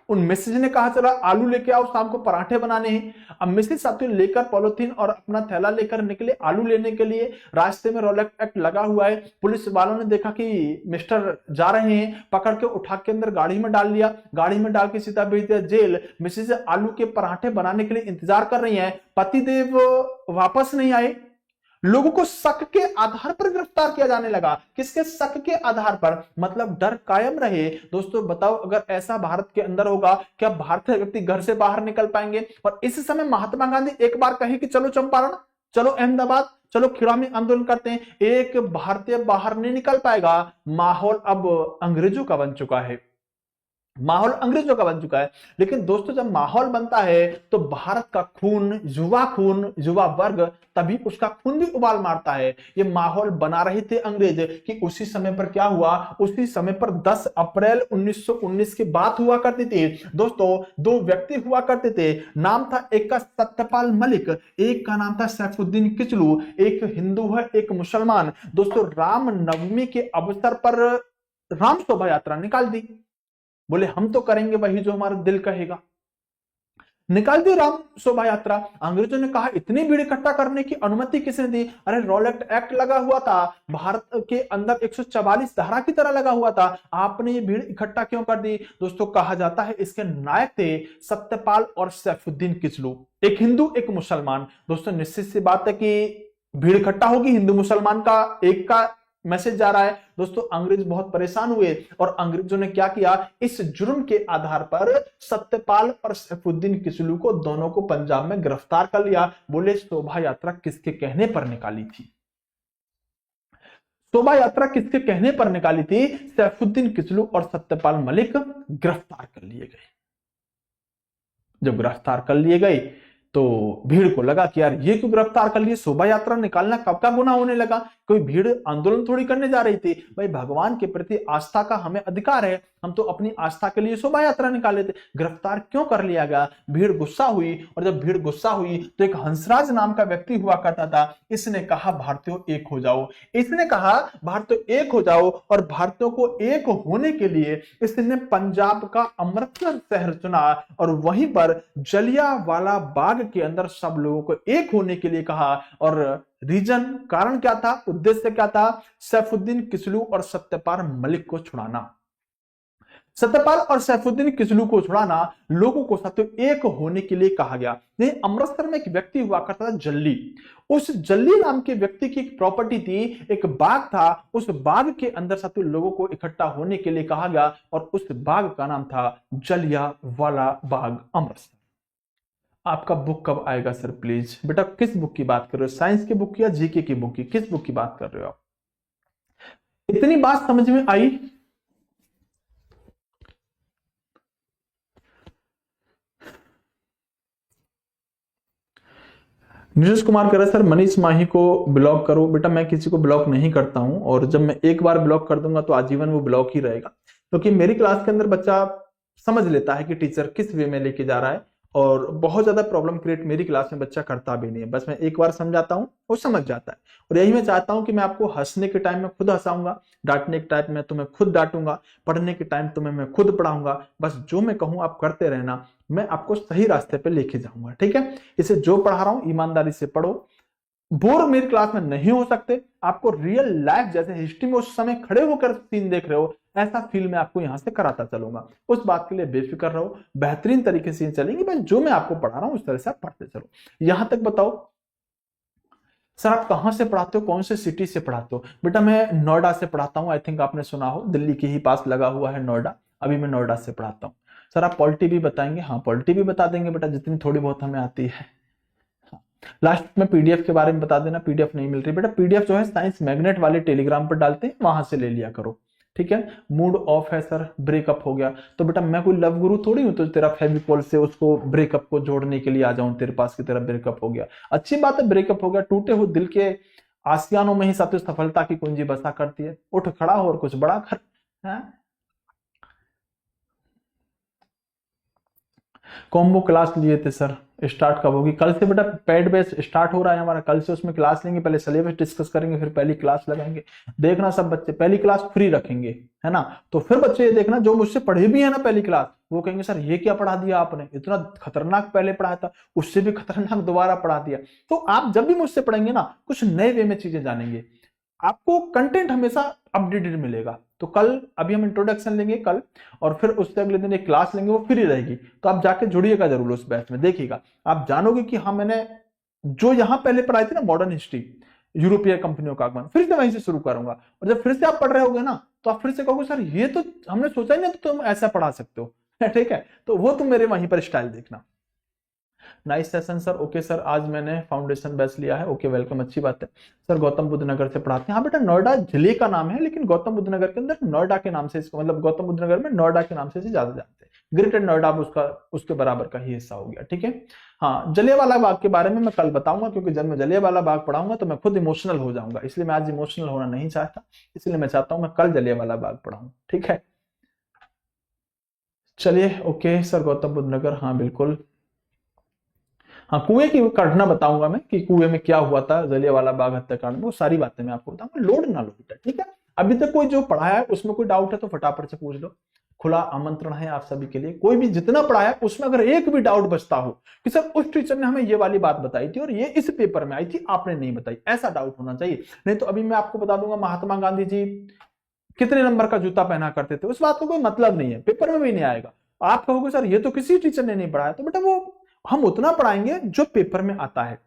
उन मिसेज ने कहा चला आलू लेके आओ, शाम को पराठे बनाने हैं। अब मिसेज साथियों लेकर पॉलिथीन और अपना थैला लेकर निकले आलू लेने के लिए, रास्ते में रॉलेट एक्ट लगा हुआ है। पुलिस वालों ने देखा कि मिस्टर जा रहे हैं, पकड़ के उठा के अंदर गाड़ी में डाल लिया, गाड़ी में डाल के सीधा भेज दिया जेल। मिसेज आलू के पराठे बनाने के लिए इंतजार कर रही है, पतिदेव वापस नहीं आए, लोगों को शक के आधार पर गिरफ्तार किया जाने लगा। किसके शक के आधार पर? मतलब डर कायम रहे। दोस्तों बताओ अगर ऐसा भारत के अंदर होगा, क्या भारतीय व्यक्ति घर से बाहर निकल पाएंगे? और इस समय महात्मा गांधी एक बार कहे कि चलो चंपारण, चलो अहमदाबाद, चलो खिड़ा में आंदोलन करते हैं, एक भारतीय बाहर नहीं निकल पाएगा। माहौल अब अंग्रेजों का बन चुका है, माहौल अंग्रेजों का बन चुका है। लेकिन दोस्तों जब माहौल बनता है तो भारत का खून, युवा वर्ग, तभी उसका खून भी उबाल मारता है। ये माहौल बना रहे थे अंग्रेज कि उसी समय पर क्या हुआ, उसी समय पर 10 अप्रैल 1919 की बात हुआ करती थी। दोस्तों 2 व्यक्ति हुआ करते थे, नाम था एक का सत्यपाल मलिक, एक का नाम था सैफुद्दीन किचलू, एक हिंदू है एक मुसलमान। दोस्तों राम नवमी के अवसर पर राम शोभा यात्रा निकाल दी, बोले हम तो करेंगे वही जो हमारा दिल कहेगा, निकाल दी राम शोभा यात्रा। अंग्रेजों ने कहा इतनी भीड़ इकट्ठा करने की अनुमति किसने दी? अरे रॉलेट एक्ट लगा हुआ था, भारत के अंदर 144 धारा की तरह लगा हुआ था, आपने ये भीड़ इकट्ठा क्यों कर दी? दोस्तों कहा जाता है इसके नायक थे सत्यपाल और सैफुद्दीन किचलू, एक हिंदू एक मुसलमान। दोस्तों निश्चित सी बात है कि भीड़ इकट्ठा होगी, हिंदू मुसलमान का एक का मैसेज जा रहा है। दोस्तों अंग्रेज बहुत परेशान हुए, और अंग्रेजों ने क्या किया, इस जुर्म के आधार पर सत्यपाल और सैफुद्दीन किचलू को दोनों को पंजाब में गिरफ्तार कर लिया। बोले शोभा यात्रा किसके कहने पर निकाली थी? शोभा यात्रा किसके कहने पर निकाली थी? सैफुद्दीन किचलू और सत्यपाल मलिक गिरफ्तार कर लिए गए। जब गिरफ्तार कर लिए गए तो भीड़ को लगा कि यार ये क्यों गिरफ्तार कर लिए, शोभा यात्रा निकालना कब का गुनाह होने लगा? कोई भीड़ आंदोलन थोड़ी करने जा रही थी भाई, भगवान के प्रति आस्था का हमें अधिकार है, हम तो अपनी आस्था के लिए शोभा यात्रा निकाले थे। गिरफ्तार क्यों कर लिया गया? भीड़ गुस्सा हुई, और जब भीड़ गुस्सा हुई तो एक हंसराज नाम का व्यक्ति हुआ करता था, इसने कहा भारतीयों एक हो जाओ। इसने कहा भारतीयों एक हो जाओ, और भारतीयों को एक होने के लिए इसने पंजाब का अमृतसर शहर चुना, और वहीं पर जलियांवाला बाग के अंदर सब लोगों को एक होने के लिए कहा। और रीजन, कारण क्या था, उद्देश्य क्या था? सैफुद्दीन किचलू और सत्यपाल मलिक को छुड़ाना। सत्यपाल और सैफुद्दीन किचलू को छुड़ाना, लोगों को साथियों एक होने के लिए कहा गया। नहीं, अमृतसर में एक व्यक्ति हुआ करता था जल्ली, उस जल्ली नाम के व्यक्ति की एक प्रॉपर्टी थी, एक बाग था, उस बाग के अंदर साथियों लोगों को इकट्ठा होने के लिए कहा गया, और उस बाग का नाम था जलियांवाला बाग अमृतसर। आपका बुक कब आएगा सर प्लीज? बेटा किस बुक की बात कर रहे हो, साइंस की बुक की या जीके की बुक की, किस बुक की बात कर रहे हो आप? इतनी बात समझ में आई? नीरज कुमार कह रहा है सर मनीष माही को ब्लॉक करो। बेटा मैं किसी को ब्लॉक नहीं करता हूं, और जब मैं एक बार ब्लॉक कर दूंगा तो आजीवन वो ब्लॉक ही रहेगा, क्योंकि मेरी क्लास के अंदर बच्चा समझ लेता है कि टीचर किस वे में लेके जा रहा है, और बहुत ज्यादा प्रॉब्लम क्रिएट मेरी क्लास में बच्चा करता भी नहीं है। बस मैं एक बार समझाता हूं, वो समझ जाता है, और यही मैं चाहता हूं कि मैं आपको हंसने के टाइम में खुद हंसाऊंगा, डांटने के टाइम में तुम्हें खुद डांटूंगा, पढ़ने के टाइम तुम्हें मैं खुद पढ़ाऊंगा। बस जो मैं कहूं आप करते रहना, मैं आपको सही रास्ते पे लेके जाऊंगा, ठीक है? इसे जो पढ़ा रहा हूं ईमानदारी से पढ़ो, बोर मेरी क्लास में नहीं हो सकते, आपको रियल लाइफ जैसे हिस्ट्री में उस समय खड़े होकर सीन देख रहे हो, ऐसा फील मैं आपको यहां से कराता चलूंगा। उस बात के लिए बेफिक्र रहो, बेहतरीन तरीके से चलेंगे, बस जो मैं आपको पढ़ा रहा हूं उस तरह से आप पढ़ते चलो। यहां तक बताओ सर आप कहां से पढ़ाते हो, कौन से सिटी से पढ़ाते हो? बेटा मैं नोएडा से पढ़ाता हूं, आई थिंक आपने सुना हो, दिल्ली के ही पास लगा हुआ है नोएडा, अभी मैं नोएडा से पढ़ाता हूं। सर आप पॉलिटी भी बताएंगे? हाँ पॉलिटी भी बता देंगे बेटा, जितनी थोड़ी बहुत हमें आती है। लास्ट में पीडीएफ के बारे में बता देना, पीडीएफ नहीं मिल रही बेटा, पीडीएफ जो है साइंस मैग्नेट वाले टेलीग्राम पर डालते हैं, वहां से ले लिया करो, ठीक है? मूड ऑफ है सर, ब्रेकअप हो गया, तो बेटा मैं कोई लव गुरु थोड़ी हूं तो तेरा फेविकॉल से उसको ब्रेकअप को जोड़ने के लिए आ जाऊं तेरे पास की तेरा ब्रेकअप हो गया। अच्छी बात है ब्रेकअप हो गया, टूटे हुए दिल के आसियानों में ही साथियों सफलता की कुंजी बसा करती है, उठ खड़ा हो और कुछ बड़ा कर। कॉम्बो क्लास लिए थे सर, स्टार्ट कब होगी? कल से बेटा पेड बेस स्टार्ट हो रहा है हमारा, कल से उसमें क्लास लेंगे, पहले सिलेबस डिस्कस करेंगे, फिर पहली क्लास लगाएंगे। देखना सब बच्चे पहली क्लास फ्री रखेंगे, है ना? तो फिर बच्चे ये देखना जो मुझसे पढ़े भी है ना पहली क्लास, वो कहेंगे सर ये क्या पढ़ा दिया आपने, इतना खतरनाक पहले पढ़ाया था, उससे भी खतरनाक दोबारा पढ़ा दिया। तो आप जब भी मुझसे पढ़ेंगे ना कुछ नए वे में चीजें जानेंगे, आपको कंटेंट हमेशा अपडेटेड मिलेगा। तो कल अभी हम इंट्रोडक्शन लेंगे कल, और फिर उससे अगले दिन एक क्लास लेंगे, वो फ्री रहेगी, तो आप जाके जुड़िएगा जरूर उस बैच में, देखिएगा आप जानोगे कि हाँ मैंने जो यहाँ पहले पढ़ाई थी ना मॉडर्न हिस्ट्री, यूरोपीय कंपनियों का आगमन, फिर से वहीं से शुरू करूंगा, और जब फिर से आप पढ़ रहे होगे ना तो आप फिर से कहोगे सर ये तो हमने सोचा ही नहीं तो तुम ऐसा पढ़ा सकते हो, ठीक है? तो वो तुम मेरे वहीं पर स्टाइल देखना। Nice session sir, okay sir, आज मैंने फाउंडेशन बैच लिया है, ओके वेलकम, अच्छी बात है सर। गौतम बुद्ध नगर से पढ़ाते हैं? हाँ बेटा नोएडा जिले का नाम है, लेकिन गौतम बुद्ध नगर के अंदर नोएडा के नाम से इसको, मतलब गौतम बुद्ध नगर में नोएडा के नाम से ज्यादा जानते हैं, ग्रेटर नोएडा उसका उसके बराबर का ही हिस्सा हो गया, ठीक है? हाँ जलियांवाला बाग के बारे में मैं कल बताऊंगा, क्योंकि जब मैं जलियांवाला बाग पढ़ाऊंगा तो मैं खुद इमोशनल हो जाऊंगा, इसलिए मैं आज इमोशनल होना नहीं चाहता, इसलिए मैं चाहता हूं मैं कल जलियांवाला बाग पढ़ाऊं, ठीक है? चलिए ओके सर, गौतम बुद्ध नगर, हाँ बिल्कुल। हाँ कुएं की घटना बताऊंगा मैं कि कुएं में क्या हुआ था जलियांवाला बाग हत्याकांड में, वो सारी बातें मैं आपको बताऊंगा, लोड ना लो बेटा, ठीक है? अभी तक कोई जो पढ़ाया है उसमें कोई डाउट है तो फटाफट से पूछ लो, खुला आमंत्रण है आप सभी के लिए। कोई भी जितना पढ़ाया उसमें अगर एक भी डाउट बचता हो कि सर उस टीचर ने हमें ये वाली बात बताई थी और ये इस पेपर में आई थी आपने नहीं बताई, ऐसा डाउट होना चाहिए। नहीं तो अभी मैं आपको बता दूंगा महात्मा गांधी जी कितने नंबर का जूता पहना करते थे, उस बात को कोई मतलब नहीं है, पेपर में भी नहीं आएगा। आप कहोगे सर ये तो किसी टीचर ने नहीं पढ़ाया, तो बेटा वो हम उतना पढ़ाएंगे जो पेपर में आता है।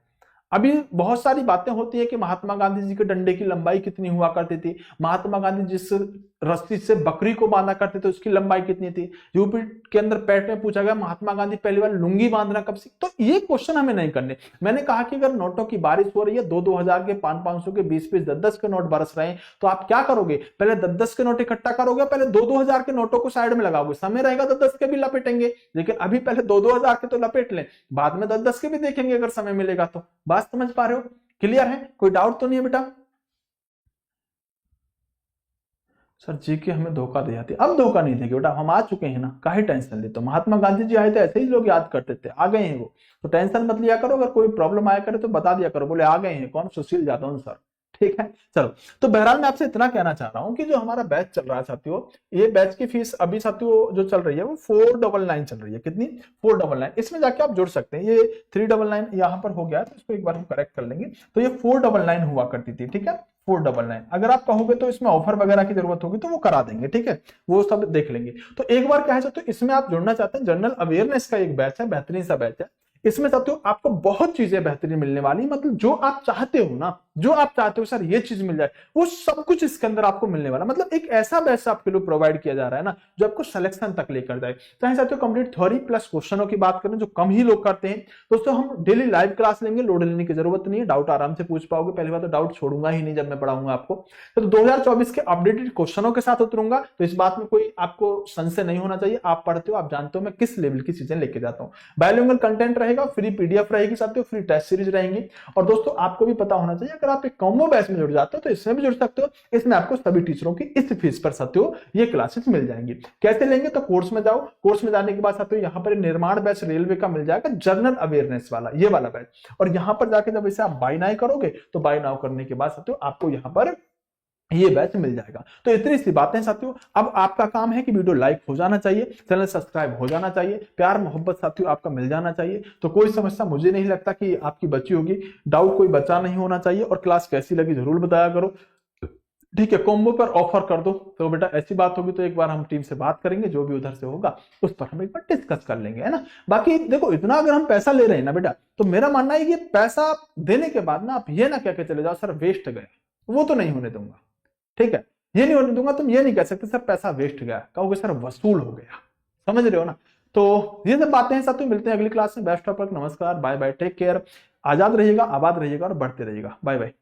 अभी बहुत सारी बातें होती है कि महात्मा गांधी जी के डंडे की लंबाई कितनी हुआ करती थी, महात्मा गांधी जिस रस्सी से बकरी को बांधा करते थे, उसकी लंबाई कितनी थी। यूपी के अंदर पैट में पूछा गया महात्मा गांधी पहली बार लुंगी बांधना कब सीखे। तो ये क्वेश्चन हमें नहीं करने। मैंने कहा कि अगर नोटों की बारिश हो रही है, 2-2 हजार के, 500-500 के, 20-20, 10-10 के नोट बरस रहे हैं, तो आप क्या करोगे, पहले 10-10 के नोट इकट्ठा करोगे, पहले 2-2 हजार के नोटों को साइड में लगाओगे, समय रहेगा तो 10 के भी लपेटेंगे, लेकिन अभी पहले 2-2 हजार के तो लपेट लें, बाद में 10-10 के भी देखेंगे अगर समय मिलेगा तो। बात समझ पा रहे हो, क्लियर है, कोई डाउट तो नहीं है बेटा। सर जी के हमें धोखा दे जाती, अब धोखा नहीं देंगे बेटा, हम आ चुके हैं ना, काहे टेंशन लेते हो। महात्मा गांधी जी आए थे ऐसे ही लोग याद करते थे, आ गए हैं वो, तो टेंशन मत लिया करो। अगर कोई प्रॉब्लम आया करे तो बता दिया करो, बोले आ गए हैं कौन, सुशील यादव सर, ठीक है। चलो, तो बहरहाल मैं आपसे इतना कहना चाह रहा हूं कि जो हमारा बैच चल रहा है साथियों, ये बैच की फीस अभी साथियों जो चल रही है वो 499 चल रही है। कितनी, 499। इसमें जाके आप जुड़ सकते हैं। ये 399 यहाँ पर हो गया, तो इसको एक बार हम करेक्ट कर लेंगे। तो ये 499 हुआ करती थी, ठीक है, 499। अगर आप कहोगे तो इसमें ऑफर वगैरह की जरूरत होगी तो वो करा देंगे, ठीक है, वो सब देख लेंगे। तो एक बार क्या है, तो इसमें आप जुड़ना चाहते हैं, जनरल अवेयरनेस का एक बैच है, बेहतरीन सा बैच है। इसमें साथियों आपको बहुत चीजें बेहतरीन मिलने वाली, मतलब जो आप चाहते हो ना, जो आप चाहते हो सर ये चीज मिल जाए, वो सब कुछ इसके अंदर आपको मिलने वाला। मतलब एक ऐसा बैच आपके लिए प्रोवाइड किया जा रहा है ना, जो आपको सिलेक्शन तक लेकर जाए। चाहे साथियों कंप्लीट थ्योरी प्लस क्वेश्चनों की बात करें, जो कम ही लोग करते हैं दोस्तों, हम डेली लाइव क्लास लेंगे, लोड लेने की जरूरत नहीं है, डाउट आराम से पूछ पाओगे। पहली बात तो डाउट छोड़ूंगा ही नहीं जब मैं पढ़ाऊंगा आपको। तो 2024 के अपडेटेड क्वेश्चनों के साथ उतरूंगा, तो इस बात में कोई आपको संशय नहीं होना चाहिए। आप पढ़ते हो, आप जानते हो मैं किस लेवल की चीजें लेके जाता हूँ। बायलिंगुअल कंटेंट रहेगा, फ्री पीडीएफ रहेगी साथियों, फ्री टेस्ट सीरीज रहेंगी। और दोस्तों आपको भी पता होना चाहिए, अगर आप एक कॉम्बो बैच में जुड़ जाते हो तो इसमें भी जुड़ सकते हो। इसमें आपको सभी टीचरों की इस फीस पर साथियों ये क्लासेस मिल जाएंगी। कैसे लेंगे, तो कोर्स में जाओ, कोर्स में जाने के बाद साथियों यहाँ पर निर्माण बैच रेलवे का मिल जाएगा, जनरल अवेयरनेस वाला ये वाला बैच। और यहाँ पर जाके जब इसे आप बाय नाउ करोगे, तो बाय नाउ करने के बाद साथियों आपको यहाँ पर ये बैच मिल जाएगा। तो इतनी सी बातें साथियों, अब आपका काम है कि वीडियो लाइक हो जाना चाहिए, चैनल सब्सक्राइब हो जाना चाहिए, प्यार मोहब्बत साथियों आपका मिल जाना चाहिए। तो कोई समस्या मुझे नहीं लगता कि आपकी बची होगी, डाउट कोई बचा नहीं होना चाहिए। और क्लास कैसी लगी जरूर बताया करो, ठीक है। कॉम्बो पर ऑफर कर दो, तो बेटा ऐसी बात होगी तो एक बार हम टीम से बात करेंगे, जो भी उधर से होगा उस पर हम एक बार डिस्कस कर लेंगे, है ना। बाकी देखो, इतना अगर हम पैसा ले रहे हैं ना बेटा, तो मेरा मानना है कि पैसा देने के बाद ना आप ये ना कह के चले जाओ सर वेस्ट गया, वो तो नहीं होने दूंगा, ठीक है, ये नहीं होने दूंगा। तुम ये नहीं कह सकते सर पैसा वेस्ट गया, कहोगे सर वसूल हो गया, समझ रहे हो ना। तो ये सब बातें हैं साथियों, मिलते हैं अगली क्लास में। बेस्ट ऑफ लक, नमस्कार, बाय बाय, टेक केयर, आजाद रहिएगा, आबाद रहिएगा और बढ़ते रहिएगा। Bye bye.